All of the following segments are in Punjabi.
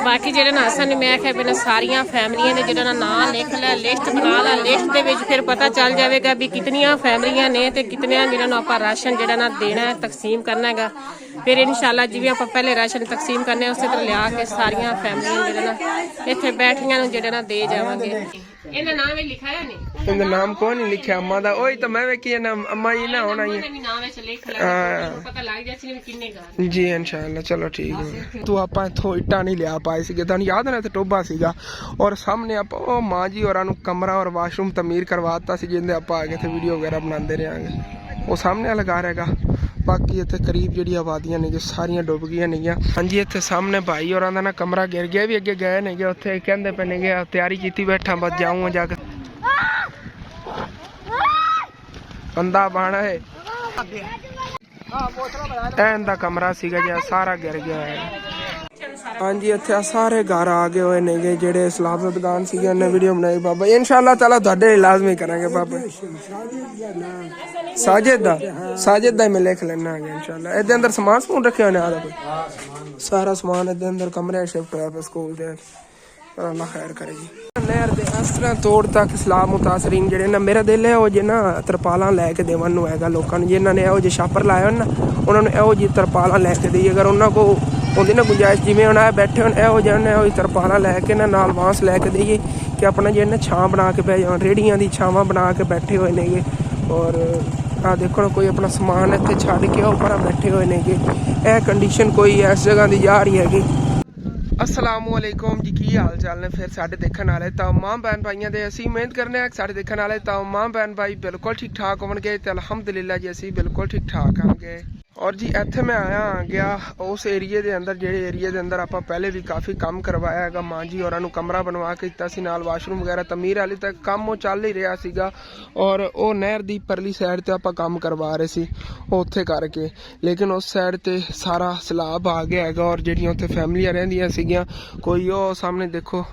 बाकी जो ना असन मैं क्या बिना सारिया फैमिलियां ने जो नाम लिख लै लिस्ट बना ला लिस्ट के फिर पता चल जाएगा भी कितनिया फैमिलियां ने तो कितने जिन्होंने आप राशन जो ना देना है तकसीम करना है फिर इंशाल्लाह जिवें आप पहले राशन तकसीम करने उस तरह लिया के सारिया फैमिलियां जो ना इतने बैठिया जो ना दे जावांगे। इन्हें नाम लिखा है नहीं इनका नाम कौन नहीं लिखा अम्मा दा ओही तो मैं वेखी ना अम्मा ही ना होना ही पता लग जाए किन्ने घर जी इंशाल्लाह चलो ठीक है। तू आप इथों इट्टा नहीं लिया पाए सी तुहानू याद ना टोबा सीगा और सामने आप माँ जी होरां नू कमरा और वाशरूम तमीर करवाता सी जिंदे आप आके थे वीडियो वगैरह बनाते रहांगे वो सामने वाला घर हैगा। बाकी इतने करीब जी आबादियां ने सारिया डुब गई नहीं। हाँ जी इतने सामने भाई और ना कमरा गिर गया भी अगे गए ने उत्थे कहते पे ने तैयारी की बैठा बस जाऊँ जाके बंदा बना है इनका कमरा सीगा जी सारा गिर गया है। हाँ जी इतने सारे घर आ गए हुए ने जेडे सलाबतगान सीगे उन्हें वीडियो बनाई बाबा इंशाल्लाह ताला तुहाडे लाजमी करेंगे बाबा साजिद दा मैं लिख लेना है इंशाल्लाह। इहदे अंदर समान समून रखे होने आदा कोई सारा समान इहदे अंदर कमरे शिफ्ट होया पे स्कूल दे अल्लाह खैर करे जी। नहर दे इस तरह तोड़ तक सलाम मुतासरीन जेडे ना मेरा दिल है वो जे ना तरपालां लैके देवन नूं हैगा लोकां नूं जिन्हां ने इहो जे छापर लाए होण ना उन्हां नूं इहो जी तरपालां लैके देईए अगर उन्हां को होंदी ना गुंजाइश जिवें हुण बैठे होण इहो जिहा तरपालां लैके ना नाल बांस लैके देईए कि अपना जे ना छां बना के पै जाण रेहड़ियां दी छावां बना के बैठे हुए ने और आ देखो ना कोई अपना समान इत्थे छड्ड के उपर बैठे हुए ने यह कंडीशन कोई इस जगह दी जा रही हैगी। अस्सलामुअलैकुम जी की हाल चाल ने फिर साढ़े देखने वाले तमाम भैन भाइयों के असी उम्मीद करने साढ़े देखने वाले तमाम भैन भाई बिल्कुल ठीक ठाक होंगे तो अलहमदुलिल्लाह जी असी बिल्कुल ठीक ठाक होंगे। और जी इत्थे मैं आया गया उस एरिए के अंदर जेडे एरिए के अंदर आप पहले भी काफ़ी काम करवाया है माँ जी होरां नूं कमरा बनवा के दिता सी नाल वाशरूम वगैरह तमीर हाली तक काम वो चल ही रहा सीगा और वो नहर दी परली साइड ते आप काम करवा रहे सी उत्थे करके लेकिन उस साइड ते सारा सैलाब आ गया है और जिहड़ियां उत्थे फैमिलियां रहिंदियां सीगियां कोई वो सामने देखो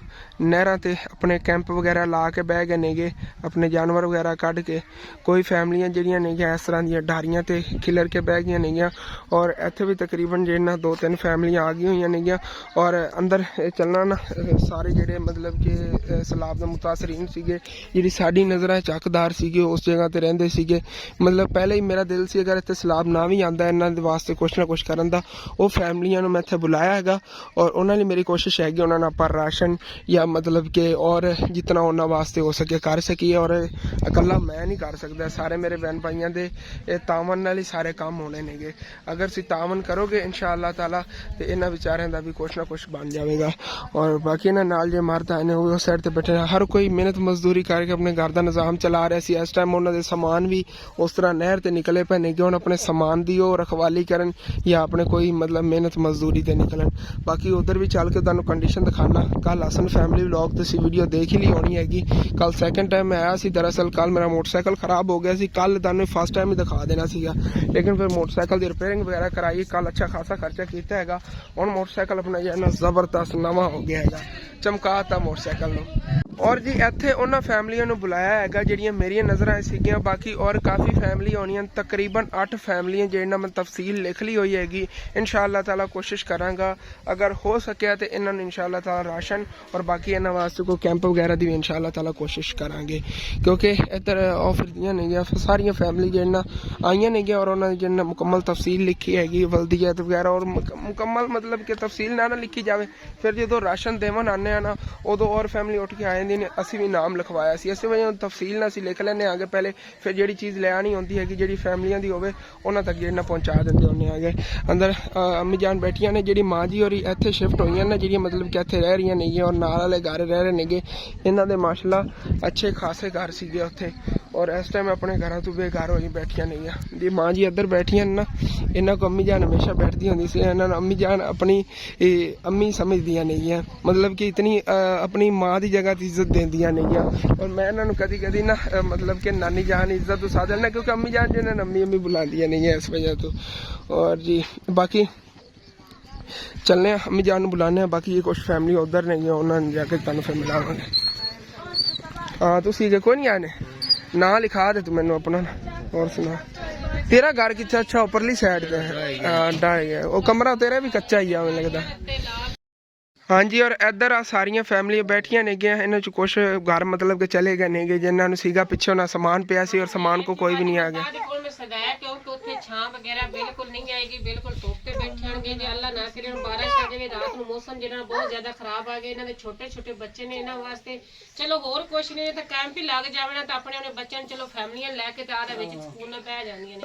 नहरां ते अपने कैंप वगैरह ला के बह गए नेगे अपने जानवर वगैरह कढ़ के कोई फैमिलियां जिहड़ियां नेगियां इस तरह दियां डारियां ते खिलर के बह गई नेगियां और इत्थे भी तकरीबन जिहड़ियां 2-3 फैमिलियां आ गई हुई नेगियां और अंदर चलना ना सारे जिहड़े मतलब कि सैलाब दे मुतासरीन सीगे जिहड़ी साडी नज़रां चकदार सीगे उस जगह ते रहिंदे सीगे मतलब पहले ही मेरा दिल सी अगर इत्थे सैलाब ना भी आंदा इन्हां दे वास्ते कुछ ना कुछ करन दा वो फैमिलियां नूं मैं इत्थे बुलाया हैगा और उन्हां लई मेरी कोशिश हैगी उन्हां नाल आपां राशन या मतलब कि और जितना उन्होंने वास्ते हो सके कर सकिए और अकला मैं नहीं कर सकता सारे मेरे बहन भाइयों के तावन नाल ही सारे काम होने नेगे अगर तुसीं तावन करोगे इंशाअल्लाह ताला तो इन्हां बेचारिਆਂ ਦਾ भी कुछ ना कुछ बन जाएगा। और बाकी इन्हां नाल जे मर्द आए ने उस साइड ते बैठे हर कोई मेहनत मजदूरी करके अपने घर का निज़ाम चला रहा सी इस टाइम उन्होंने समान भी उस तरह नहर ते निकले पे नेगे हुण अपने समान दी वो रखवाली करन या अपने कोई मतलब मेहनत मजदूरी ते निकलन। बाकी उधर भी चल के तुहानूं कंडीशन दिखाना कल हसन फैमिली व्लॉग तुसीं वीडियो देख ही ली होनी हैगी कल सैकेंड टाइम मैं आया सी दरअसल कल मेरा मोटरसाइकिल खराब हो गया सी कल तुहानूं फर्स्ट टाइम ही दिखा देना सीगा लेकिन फिर मोटरसाइकिल की रिपेयरिंग वगैरह कराई कल अच्छा खासा खर्चा किया हैगा हुण मोटरसाइकिल अपना जो जबरदस्त नवा हो गया हैगा चमकाता मोटरसाइकिल नूं। और जी इत्थे उन्हां फैमिलियां नूं बुलाया हैगा जिहड़ियां मेरियां नज़रां सीगियां बाकी और काफ़ी फैमिली होनियां तकरीबन 8 फैमिलियां जिहड़ियां मैं तफसील लिख ली हुई हैगी इंशाअल्लाह ताला कोशिश करांगा अगर हो सकिया तो इन्हां नूं इंशाअल्लाह ताला राशन और बाकी इन्हां वास्ते कोई कैंप वगैरह की भी इंशाअल्लाह ताला कोशिश करांगे क्योंकि इधर ऑफर नहीं सारियां फैमिली जिहड़ियां आईयां नहीं और उन्होंने जिन्ना मुकम्मल तफसील लिखी हैगी वल्दियत वगैरह और मुकम्मल मतलब कि तफसील ना लिखी जाए फिर जो राशन देवन आने ना उदों और फैमिली उठ के आ जाती ने असी भी नाम लिखवाया सी इस वजह तफसील ना असी लिख लेने आगे पहले फिर जी चीज़ ले आनी होंगी है जी फैमिलियां दी होवे उन्हां तक जिहड़ा पहुँचा देंगे होने आगे अंदर अम्मी जान बैठियां ने जी माँ जी और इत्थे शिफ्ट हुई ने जी मतलब कि इत्थे रह रही नहीं और नाल वाले घर रह रहे नेगे इन्हां दे माशाअल्लाह अच्छे खासे घर सीगे उत्थे और इस टाइम अपने घर तो बेघर हो बैठिया नहीं जी माँ जी इधर बैठिया ना इन्हों को अम्मी जान हमेशा बैठती होंगी सी इन्होंने अम्मी जान अपनी अम्मी समझदियाँ नहीं है मतलब कि इतनी अपनी माँ की जगह इज्जत देंदियाँ नहीं है और मैं इन्होंने कदी कदी ना मतलब कि नानी जान इज्जत तो साथ देना क्योंकि अम्मी जान जिन्हें अम्मी अम्मी बुलादियाँ नहीं है इस वजह तो। और जी बाकी चलने अम्मी जान बुलाने बाकी ये कुछ फैमिली उधर नहीं है उन्होंने जाके तुहानूं फिर मिलावांगे। हाँ तुसीं कोई नहीं आने ना लिखा दे तू मैनू अपना और सुना तेरा घर कितना अच्छा उपरली साइड पे है वो कमरा तेरा भी कच्चा ही है मुझे लगता ਹਾਂਜੀ ਔਰ ਇੱਧਰ ਆ ਸਾਰੀਆਂ ਫੈਮਲੀਆਂ ਬੈਠੀਆਂ ਨੇਗੀਆਂ ਇਹਨਾਂ ਚ ਕੁਝ ਘਰ ਮਤਲਬ ਕਿ ਚਲੇ ਗਏ ਨੇਗੇ ਜਿਨ੍ਹਾਂ ਨੂੰ ਸੀਗਾ ਪਿੱਛੋਂ ਨਾ ਸਮਾਨ ਪਿਆ ਸੀ ਔਰ ਸਮਾਨ ਕੋ ਕੋਈ ਵੀ ਨਹੀਂ ਆ ਗਿਆ। ਕੋਲ ਮੈਂ ਸਜਾਇਆ ਕਿਉਂਕਿ ਉੱਥੇ ਛਾਂ ਵਗੈਰਾ ਬਿਲਕੁਲ ਨਹੀਂ ਆਏਗੀ, ਬਿਲਕੁਲ ਧੁੱਪ ਤੇ ਬੈਠਣਗੇ। ਜੇ ਅੱਲਾ ਨਾ ਕਰੇ ਹੁਣ ਬਾਰਿਸ਼ ਆ ਜਾਵੇ ਰਾਤ ਨੂੰ, ਮੌਸਮ ਜਿਹੜਾ ਬਹੁਤ ਜ਼ਿਆਦਾ ਖਰਾਬ ਆ ਗਿਆ। ਇਹਨਾਂ ਦੇ ਛੋਟੇ ਛੋਟੇ ਬੱਚੇ ਨੇ, ਇਹਨਾਂ ਵਾਸਤੇ ਚਲੋ ਹੋਰ ਕੁਛ ਨਹੀਂ ਤਾਂ ਕੈਂਪ ਹੀ ਲੱਗ ਜਾਵਣਾ ਤਾਂ ਆਪਣੇ ਬੱਚਿਆਂ ਨੂੰ ਚਲੋ ਫੈਮਲੀਆਂ ਲੈ ਕੇ ਤੇ ਆਦੇ ਵਿੱਚ ਸਕੂਲ ਨਾਲ ਪੈ ਜਾਂਦੀਆਂ ਨੇ।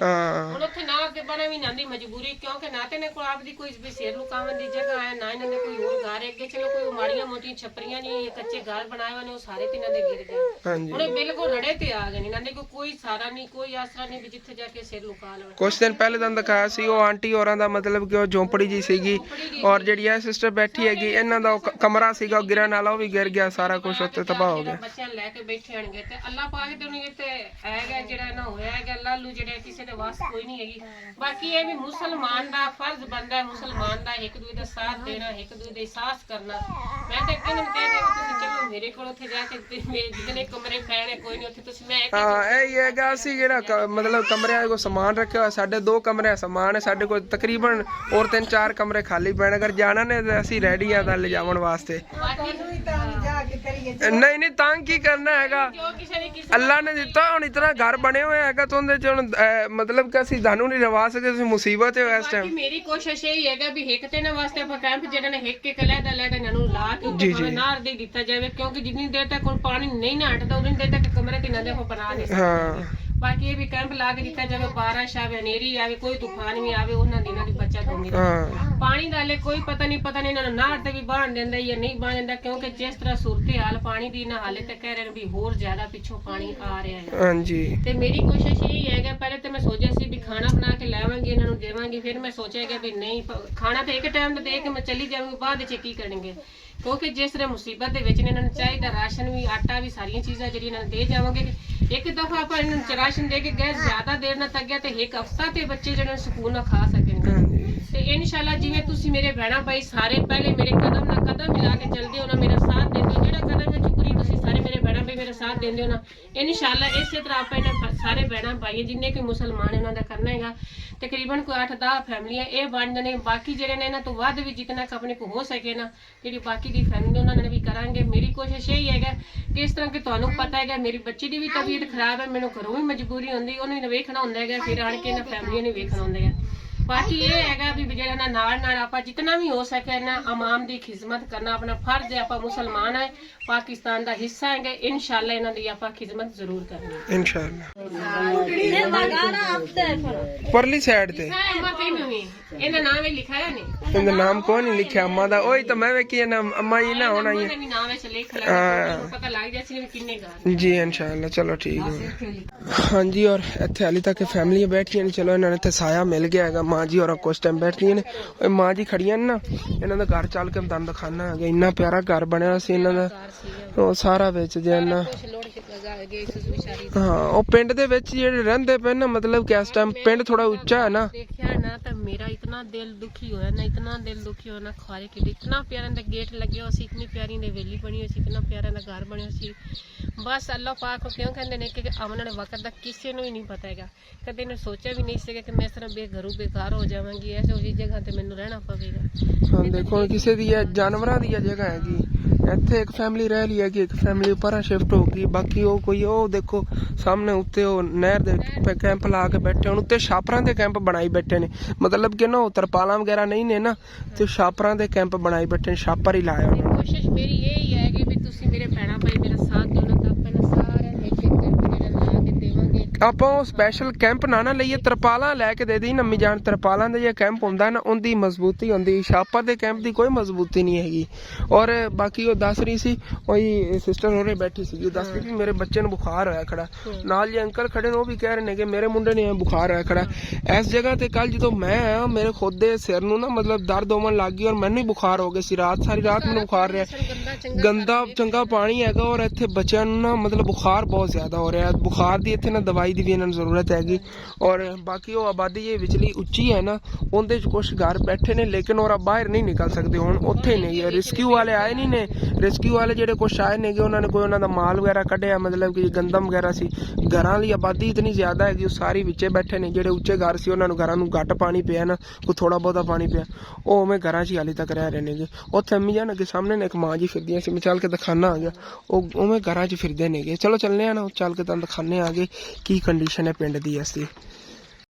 ਹੁਣ ਉੱਥੇ ਨਾ ਅੱਗੇ ਬਣਾ ਵੀ ਨਾ ਦੀ ਮਜਬੂਰੀ ਕਿਉਂਕਿ ਨਾ ਤੇ ਇਹਨਾਂ ਕੋਲ ਆਪਦੀ ਕੋਈ ਵੀ ਸਿਰ ਲੁਕਾਉਣ ਦੀ ਜਗ੍ਹਾ ਹੈ ਨਾ ਇਹਨਾਂ ਦੇ ਕੋਈ ਹੋਰ ਘਰ ਅੱਗੇ। ਚਲੋ ਕੋਈ ਮਾੜੀਆਂ ਮੋਟੀਆਂ ਛੱਪਰੀਆਂ ਨਹੀਂ, ਕੱਚੇ ਘਰ ਬਣਾਏ ਹੋਏ ਨੇ, ਉਹ ਸਾਰੇ ਤਿੰਨਾਂ ਦੇ ਗਿਰ ਗਏ। ਹੁਣ ਇਹ ਬਿਲਕੁਲ ਰੜੇ ਤੇ ਆ ਗਏ ਨੇ, ਇਹਨਾਂ ਦੇ ਕੋਈ ਸਾਰਾ ਨਹੀਂ, ਕੋਈ ਆਸਰਾ ਨਹੀਂ ਵੀ ਜਿੱਥੇ ਜਾ ਕੇ ਸਿਰ ਲੁਕਾ ਲਵੇ। ਕੁਛ ਦਿਨ ਪਹਿਲੇ ਤੁਹਾਨੂੰ ਦਿਖਾਇਆ ਸੀ ਉਹ ਆਂਟੀ ਹੋਰਾਂ ਦਾ ਮਤਲਬ ਕਿ ਉਹ ਝੌਂਪੜੀ ਜੀ ਸੀਗੀ ਔਰ ਜਿਹੜੀ ਇਹ ਸਿਸਟਰ ਬੈਠੀ ਹੈਗੀ ਇਹਨਾਂ ਦਾ ਉਹ ਕਮਰਾ ਸੀਗਾ ਉਹ ਗਿਰਨ ਵਾਲਾ, ਉਹ ਵੀ ਗਿਰ ਗਿਆ, ਸਾਰਾ ਕੁਝ ਉੱਤੇ ਤਬਾਹ ਹੋ ਗਿਆ। ਬੱਚਿਆਂ ਲੈ ਕੇ ਬੈਠੇ ਹੋਣਗੇ ਤੇ ਅੱਲਾਹ ਪਾਕ ਦੇ ਉਹਨੇ ਤੇ ਹੈਗਾ ਜਿਹੜਾ ਨਾ ਹੋਇਆ ਹੈਗਾ ਲਾਲੂ ਜਿਹੜੇ ਕਿਸੇ ਦੇ ਵਾਸ ਕੋਈ ਨਹੀਂ ਹੈਗੀ। ਬਾਕੀ ਇਹ ਵੀ ਮੁਸਲਮਾਨ ਦਾ ਫਰਜ਼ ਬਣਦਾ ਹੈ, ਮੁਸਲਮਾਨ ਦਾ ਇੱਕ ਦੂਜੇ ਦਾ ਸਾਥ ਦੇਣਾ, ਇੱਕ ਦੂਜੇ ਦਾ ਅਹਿਸਾਸ ਕਰਨਾ। ਮੈਂ ਤਾਂ ਕਹਿੰਦਾ ਕਿ ਤੁਸੀਂ ਚਲੋ ਮੇਰੇ ਕੋਲ ਉੱਥੇ ਜਾ ਕੇ ਤੇ ਮੇਰੇ ਜਿੰਨੇ ਕਮਰੇ ਪੈਣੇ ਕੋਈ ਨਹੀਂ ਉੱਥੇ ਤੁਸੀਂ ਮੈਂ ਹਾਂ ਇਹ ਹੈਗਾ ਅਸੀਂ ਜਿਹੜਾ ਮਤਲਬ ਕਮਰਿਆਂ ਦੇ ਕੋ ਸਮਾਨ ਰੱਖਿਆ ਹੋਇਆ, ਸਾਡੇ 2 ਕਮਰੇ ਸਮਾਨ ਹੈ ਸਾਡੇ ਕੋਲ ਤਕਰੀਬਨ ਔਰ 3-4 ਕਮਰੇ ਖਾਲੀ ਪੈਣ। ਅਗਰ ਜਾਣਾ ਨੇ ਤਾਂ ਅਸੀਂ ਰੈਡੀ ਆ ਤਾਂ ਲਿਜਾਵਣ ਵਾਸਤੇ। ਨਹੀਂ ਤੰਗ ਕੀ ਕਰਨਾ ਹੈਗਾ, ਅੱਲਾ ਨੇ ਦਿੱਤਾ ਹੁਣ ਇਤਨਾ ਘਰ ਬਣੇ ਹੋਏ ਹੈਗਾ ਤਾਂ ਉਹਦੇ ਚ ਹੁਣ ਮਤਲਬ ਕਿ ਅਸੀਂ ਤੁਹਾਨੂੰ ਨਹੀਂ ਰਵਾ ਸਕਦੇ, ਤੁਸੀਂ ਮੁਸੀਬਤ ਹੈ ਇਸ ਟਾਈਮ। ਮੇਰੀ ਕੋਸ਼ਿਸ਼ ਇਹ ਹੈਗਾ ਵੀ ਇੱਕ ਤੇ ਨਾ ਵਾਸਤੇ ਆਪਾਂ ਕੈਂਪ ਜਿਹੜਾ ਨੇ ਇੱਕ ਇੱਕ ਲੈਦਾ ਇਹਨਾਂ ਨੂੰ ਲਾ ਕੇ ਉੱਤੇ ਨਾਰ ਦੇ ਦਿੱਤਾ ਜਾਵੇ ਕਿਉਂਕਿ ਜਿੰਨੀ ਦੇਰ ਤੱਕ ਹੁਣ ਪਾਣੀ ਨਹੀਂ ਨਾ ਹਟਦਾ ਉਨੀ ਦੇਰ ਤੱਕ ਕਮਰੇ ਤੇ ਨਾ ਦੇ ਆਪਾਂ ਬਣਾ ਨਹੀਂ ਸਕਦੇ। ਬਾਕੀ ਇਹ ਵੀ ਕੈਂਪ ਲਾ ਕੇ ਦਿੱਤਾ ਜਾਵੇ, ਬਾਰਿਸ਼ ਆਵੇ, ਹਨੇਰੀ ਆਵੇ, ਕੋਈ ਤੂਫਾਨ ਵੀ ਆਵੇ, ਉਹਨਾਂ ਦੀ ਬੱਚਤ ਹੁੰਦੀ ਰਹੇ। ਪਾਣੀ ਦਾ ਹਲੇ ਕੋਈ ਪਤਾ ਨਹੀਂ ਇਹਨਾਂ ਨੂੰ ਨਾਰ ਤੇ ਵੀ ਬਾਣ ਦਿੰਦਾ ਜਾਂ ਨਹੀਂ ਬਾਣ ਦਿੰਦਾ ਕਿਉਂਕਿ ਜਿਸ ਤਰ੍ਹਾਂ ਸੂਰਤੇ ਹਾਲ ਪਾਣੀ ਦੀ ਨਾ ਹਾਲੇ ਤੱਕ ਕਹਿ ਰਹੇ ਨੇ ਵੀ ਹੋਰ ਜ਼ਿਆਦਾ ਪਿੱਛੋਂ ਪਾਣੀ ਆ ਰਿਹਾ ਹੈ। ਹਾਂਜੀ ਤੇ ਮੇਰੀ ਕੋਸ਼ਿਸ਼ ਇਹ ਹੈਗਾ, ਪਹਿਲੇ ਤੇ ਮੈਂ ਸੋਚਿਆ ਸੀ ਵੀ ਖਾਣਾ ਬਣਾ ਕੇ ਲਾਵਾਂਗੇ ਇਹਨਾਂ ਨੂੰ ਦੇਵਾਂਗੇ, ਫਿਰ ਮੈਂ ਸੋਚਿਆ ਕਿ ਵੀ ਨਹੀਂ ਖਾਣਾ ਤੇ ਇੱਕ ਟਾਈਮ ਤੇ ਦੇ ਕੇ ਮੈਂ ਚਲੀ ਜਾਵਾਂਗੀ, ਬਾਅਦ ਵਿੱਚ ਕੀ ਕਰਨਗੇ ਕਿਉਂਕਿ ਜਿਸ ਤਰ੍ਹਾਂ ਮੁਸੀਬਤ ਦੇ ਵਿੱਚ ਇਹਨਾਂ ਨੂੰ ਚਾਹੀਦਾ ਰਾਸ਼ਨ ਵੀ, ਆਟਾ ਵੀ, ਸਾਰੀਆਂ ਚੀਜ਼ਾਂ ਜਿਹੜੀਆਂ ਇਹਨਾਂ ਨੂੰ ਦੇ ਜਾਵਾਂਗੇ। ਇੱਕ ਦਫਾ ਆਪਾਂ ਇਹਨਾਂ ਨੂੰ ਰਾਸ਼ਨ ਦੇ ਕੇ ਗਏ ਜ਼ਿਆਦਾ ਦੇਰ ਨਾ ਤੱਕਿਆ ਤੇ ਇੱਕ ਹਫਤਾ ਤੇ ਬੱਚੇ ਜਿਹੜੇ ਸਕੂਨ ਨਾਲ ਖਾ ਸਕਣਗੇ। ਤੇ ਇਨਸ਼ਾਅੱਲਾ ਜਿਵੇਂ ਤੁਸੀਂ ਮੇਰੇ ਭੈਣਾਂ ਭਾਈ ਸਾਰੇ ਪਹਿਲੇ ਮੇਰੇ ਕਦਮ ਨਾਲ ਕਦਮ ਮਿਲਾ ਕੇ ਚੱਲਦੇ ਹੋ ਨਾ, ਮੇਰਾ ਸਾਥ ਦਿੰਦੇ ਹੋ, ਜਿਹੜਾ ਕਦਮ ਮੈਂ ਚੁੱਕ ਰਹੀ ਤੁਸੀਂ ਸਾਰੇ ਮੇਰੇ ਭੈਣਾਂ ਭਾਈ ਮੇਰਾ ਸਾਥ ਦਿੰਦੇ ਹੋ ਨਾ, ਇਨਸ਼ਾਅੱਲਾ ਇਸੇ ਤਰ੍ਹਾਂ ਆਪਾਂ ਇਹਨਾਂ ਸਾਰੇ ਭੈਣਾਂ ਭਾਈ ਜਿੰਨੇ ਕੋਈ ਮੁਸਲਮਾਨ ਉਹਨਾਂ ਦਾ ਕਰਨਾ ਹੈਗਾ। ਤਕਰੀਬਨ ਕੋਈ 8-10 ਫੈਮਲੀਆਂ ਇਹ ਬਣ ਜਾਣੇ, ਬਾਕੀ ਜਿਹੜੇ ਨੇ ਇਹਨਾਂ ਤੋਂ ਵੱਧ ਵੀ ਜਿੰਨਾ ਕੁ ਆਪਣੇ ਕੋਲ ਹੋ ਸਕੇ ਨਾ ਜਿਹੜੀ ਬਾਕੀ ਦੀ ਫੈਮਿਲੀ ਉਹਨਾਂ ਨਾਲ ਵੀ ਕਰਾਂਗੇ। ਮੇਰੀ ਕੋਸ਼ਿਸ਼ ਇਹ ਹੈਗਾ ਕਿ ਇਸ ਤਰ੍ਹਾਂ ਕਿ ਤੁਹਾਨੂੰ ਪਤਾ ਹੈਗਾ ਮੇਰੀ ਬੱਚੀ ਦੀ ਵੀ ਤਬੀਅਤ ਖਰਾਬ ਹੈ, ਮੈਨੂੰ ਘਰੋਂ ਵੀ ਮਜਬੂਰੀ ਹੁੰਦੀ, ਉਹਨੂੰ ਵੀ ਵੇਖਣਾ ਹੁੰਦਾ ਹੈਗਾ, ਫਿਰ ਆਣ ਕੇ ਇਹਨਾਂ ਫੈਮਲੀਆਂ ਨੂੰ ਵੇਖਣਾ ਹੁੰਦਾ ਹੈ। ਬਾਕੀ ਇਹ ਹੈਗਾ ਵੀ ਜਿਹੜਾ ਨਾਲ ਆਪਾਂ ਜਿੰਨਾ ਵੀ ਹੋ ਸਕੇ ਨਾ ਆਵਾਮ ਦੀ ਖਿਦਮਤ ਕਰਨਾ ਆਪਣਾ ਫਰਜ਼ ਹੈ। ਆਪਾਂ ਮੁਸਲਮਾਨ ਹੈ, ਪਾਕਿਸਤਾਨ ਦਾ ਹਿੱਸਾ ਹੈਗੇ, ਇਨਸ਼ਾਅੱਲਾ ਇਹਨਾਂ ਦੀ ਆਪਾਂ ਖਿਦਮਤ ਜ਼ਰੂਰ ਕਰਨੀ ਇਨਸ਼ਾਅੱਲਾ। ਪਰਲੀ ਸਾਈਡ ਤੇ ਇਹਦਾ ਨਾਮ ਇਹ ਲਿਖਾਇਆ ਨਹੀਂ, ਇਹਦਾ ਨਾਮ ਕੋਈ ਨਹੀਂ ਲਿਖਿਆ ਅੰਮਾ ਦਾ, ਉਹੀ ਤਾਂ ਮੈਂ ਵੇਖੀ ਨਾ ਅੰਮਾ ਜੀ ਨਾ ਹੋਣਾ ਹੀ ਨਾਮ ਵਿੱਚ ਲਿਖ ਲਿਆ ਪਤਾ ਲੱਗ ਜਾ ਸੀ ਕਿੰਨੇ ਘਰ ਜੀ ਇਨਸ਼ਾਅੱਲਾ। ਚਲੋ ਠੀਕ ਹੈ। ਹਾਂਜੀ ਔਰ ਇੱਥੇ ਹਾਲੇ ਤੱਕ ਫੈਮਲੀਆਂ ਬੈਠੀਆਂ ਨੇ, ਚਲੋ ਇਹਨਾਂ ਨੇ ਤੇ ਸਾਇਆ ਮਿਲ ਗਿਆ ਹੈਗਾ। ਮਾਂ ਜੀ ਔਰ ਕੁਛ ਟਾਈਮ ਬੈਠਦੀਆਂ ਨੇ, ਮਾਂ ਜੀ ਖੜੀਆਂ ਨੇ ਨਾ, ਇਹਨਾਂ ਦਾ ਘਰ ਚੱਲ ਕੇ ਤੁਹਾਨੂੰ ਦਿਖਾਣਾ ਹੈਗਾ। ਇੰਨਾ ਪਿਆਰਾ ਘਰ ਬਣਿਆ ਸੀ ਇਹਨਾਂ ਦਾ, ਉਹ ਸਾਰਾ ਵਿੱਚ ਜੇ ਨਾ ਹਾਂ ਉਹ ਪਿੰਡ ਦੇ ਵਿੱਚ ਜਿਹੜੇ ਰਹਿੰਦੇ ਪਏ ਨਾ ਮਤਲਬ ਕਿ ਇਸ ਟਾਈਮ ਪਿੰਡ ਥੋੜਾ ਉੱਚਾ ਹੈ ਨਾ, ਦੇਖਿਆ ਨਾ ਤਾਂ ਮੇਰਾ ਇਤਨਾ ਦਿਲ ਦੁਖੀ ਹੋਇਆ ਨਾ, ਇਤਨਾ ਦਿਲ ਦੁਖੀ ਹੋਇਆ ਨਾ ਖਾਰੇ ਕਿ ਇਤਨਾ ਪਿਆਰਾ ਦਾ ਗੇਟ ਲੱਗਿਆ ਹੋਇਆ ਸੀ, ਇਤਨੀ ਪਿਆਰੀ ਦੀ ਹਵੇਲੀ ਬਣੀ ਹੋਈ ਸੀ, ਇਤਨਾ ਪਿਆਰਾ ਦਾ ਘਰ ਬਣਿਆ ਸੀ। ਬਸ ਅੱਲਾਹ ਪਾਕ ਕਿਉਂ ਕਹਿੰਦੇ ਨੇ ਕਿ ਆਉਣ ਵਾਲੇ ਵਕਤ ਦਾ ਕਿਸੇ ਨੂੰ ਹੀ ਨਹੀਂ ਪਤਾ ਹੈਗਾ। ਕਦੇ ਨੇ ਸੋਚਿਆ ਵੀ ਨਹੀਂ ਸੀਗਾ ਕਿ ਮੈਂ ਇਸ ਤਰ੍ਹਾਂ ਬੇਘਰੂ ਬੇਕਾਰ ਹੋ ਜਾਵਾਂਗੀ, ਐਸੋ ਜਿਹੀ ਜਗ੍ਹਾ ਤੇ ਮੈਨੂੰ ਰਹਿਣਾ ਪਵੇਗਾ। ਹਾਂ ਦੇਖੋ ਕਿਸੇ ਦੀ ਜਾਨਵਰਾਂ ਦੀ ਜਗ੍ਹਾ ਹੈਗੀ, ਇੱਥੇ ਇੱਕ ਫੈਮਿਲੀ ਰਹਿ ਲਈ ਹੈਗੀ, ਇੱਕ ਫੈਮਿਲੀ ਉੱਪਰ ਸ਼ਿਫਟ ਹੋ ਗਈ, ਬਾਕੀ ਉਹ ਕੋਈ ਉਹ ਦੇਖੋ ਸਾਹਮਣੇ ਉੱਤੇ ਉਹ ਨਹਿਰ ਦੇ ਕੈਂਪ ਲਾ ਕੇ ਬੈਠੇ, ਹੁਣ ਉੱਤੇ ਛਾਪਰਾਂ ਦੇ ਕੈਂਪ ਬਣਾਈ ਬੈਠੇ ਨੇ, ਮਤਲਬ ਕਿ ਨਾ ਉਹ ਤਰਪਾਲਾਂ ਵਗੈਰਾ ਨਹੀਂ ਨੇ ਨਾ ਤੇ ਛਾਪਰਾਂ ਦੇ ਕੈਂਪ ਬਣਾਈ ਬੈਠੇ ਨੇ, ਛਾਪਰ ਹੀ ਲਾਇਆ। ਕੋਸ਼ਿਸ਼ ਮੇਰੀ ਇਹ ਹੀ ਹੈ ਕਿ ਵੀ ਤੁਸੀਂ ਮੇਰੇ ਭੈਣਾਂ ਭਾਈ ਮੇਰਾ ਸਾਥ ਦਿਓ ਨਾ, ਤਾਂ ਆਪਾਂ ਨਾ ਸਾਰਿਆਂ ਨੂੰ ਇੱਕ ਜਿਹੜਾ ਲਾ ਕੇ ਦੇਵਾਂਗੇ। ਆਪਾਂ ਉਹ ਸਪੈਸ਼ਲ ਕੈਂਪ ਨਾ ਲਈਏ, ਤਰਪਾਲਾਂ ਲੈ ਕੇ ਦੇ ਦੀ ਨੰਮੀ ਜਾਨ, ਤਰਪਾਲਾਂ ਦੇ ਜੇ ਕੈਂਪ ਹੁੰਦਾ ਨਾ ਉਹਦੀ ਮਜ਼ਬੂਤੀ ਹੁੰਦੀ, ਛਾਪਰ ਦੇ ਕੈਂਪ ਦੀ ਕੋਈ ਮਜ਼ਬੂਤੀ ਨਹੀਂ ਹੈਗੀ। ਔਰ ਬਾਕੀ ਉਹ ਦੱਸ ਰਹੀ ਸੀ, ਉਹੀ ਸਿਸਟਰ ਹੋਰੇ ਬੈਠੀ ਸੀ, ਦੱਸ ਰਹੀ ਸੀ ਮੇਰੇ ਬੱਚੇ ਨੂੰ ਬੁਖਾਰ ਹੋਇਆ ਖੜਾ, ਨਾਲ ਜੇ ਅੰਕਲ ਖੜੇ ਨੇ ਉਹ ਵੀ ਕਹਿ ਰਹੇ ਨੇ ਕਿ ਮੇਰੇ ਮੁੰਡੇ ਨੇ ਬੁਖਾਰ ਹੋਇਆ ਖੜਾ। ਇਸ ਜਗ੍ਹਾ ਤੇ ਕੱਲ ਜਦੋਂ ਮੈਂ ਆਇਆ ਮੇਰੇ ਖੁਦ ਦੇ ਸਿਰ ਨੂੰ ਨਾ ਮਤਲਬ ਦਰਦ ਹੋਣ ਲੱਗ ਗਈ ਔਰ ਮੈਨੂੰ ਹੀ ਬੁਖਾਰ ਹੋ ਗਿਆ ਸੀ, ਸਾਰੀ ਰਾਤ ਮੈਨੂੰ ਬੁਖਾਰ ਰਿਹਾ, ਗੰਦਾ ਚੰਗਾ ਪਾਣੀ ਹੈਗਾ ਔਰ ਇੱਥੇ ਬੱਚਿਆਂ ਨੂੰ ਨਾ ਮਤਲਬ ਬੁਖਾਰ ਬਹੁਤ ਜ਼ਿਆਦਾ ਹੋ ਰਿਹਾ। ਬੁਖਾਰ ਦੀ ਇੱਥੇ ਨਾ ਦਵਾਈ ਸਫਾਈ ਦੀ ਵੀ ਇਹਨਾਂ ਨੂੰ ਜ਼ਰੂਰਤ ਹੈਗੀ। ਔਰ ਬਾਕੀ ਉਹ ਆਬਾਦੀ ਜੇ ਵਿਚਲੀ ਉੱਚੀ ਹੈ ਨਾ, ਉਹਦੇ 'ਚ ਕੁਛ ਘਰ ਬੈਠੇ ਨੇ ਲੇਕਿਨ ਉਹ ਬਾਹਰ ਨਹੀਂ ਨਿਕਲ ਸਕਦੇ। ਹੁਣ ਉੱਥੇ ਨਹੀਂ ਰਿਸਕਿਊ ਵਾਲੇ ਆਏ ਨਹੀਂ ਨੇ, ਰਿਸਕਿਊ ਵਾਲੇ ਜਿਹੜੇ ਕੁਛ ਆਏ ਨੇਗੇ ਉਹਨਾਂ ਨੇ ਕੋਈ ਉਹਨਾਂ ਦਾ ਮਾਲ ਵਗੈਰਾ ਕੱਢਿਆ, ਮਤਲਬ ਕਿ ਗੰਦਮ ਵਗੈਰਾ ਸੀ। ਘਰਾਂ ਦੀ ਆਬਾਦੀ ਇਤਨੀ ਜ਼ਿਆਦਾ ਹੈਗੀ, ਉਹ ਸਾਰੀ ਵਿੱਚੇ ਬੈਠੇ ਨੇ। ਜਿਹੜੇ ਉੱਚੇ ਘਰ ਸੀ ਉਹਨਾਂ ਨੂੰ ਘਰਾਂ ਨੂੰ ਘੱਟ ਪਾਣੀ ਪਿਆ ਨਾ, ਕੋਈ ਥੋੜਾ ਬਹੁਤਾ ਪਾਣੀ ਪਿਆ, ਉਹ ਉਵੇਂ ਘਰਾਂ 'ਚ ਹੀ ਹਾਲੇ ਤੱਕ ਰਹਿ ਰਹੇ ਨੇਗੇ। ਉੱਥੇ ਅੰਮੀ ਜਾਨ ਅੱਗੇ ਸਾਹਮਣੇ ਨੇ ਇੱਕ ਮਾਂ ਜੀ ਫਿਰਦੀਆਂ ਸੀ, ਮੈਂ ਚੱਲ ਕੇ ਦਿਖਾਣਾ ਆ ਗਿਆ, ਉਹ ਉਵੇਂ ਘਰਾਂ 'ਚ ਫਿਰਦੇ ਨੇਗੇ। ਚਲੋ ਚੱਲਦੇ ਆ ਨਾ, ਚੱਲ ਕੇ ਤੁਹਾਨੂੰ ਦਿਖਾਣੇ ਆ ਗਏ ਕੀ ਕੰਡੀਸ਼ਨ ਹੈ ਪਿੰਡ ਦੀ ਅਸੀਂ।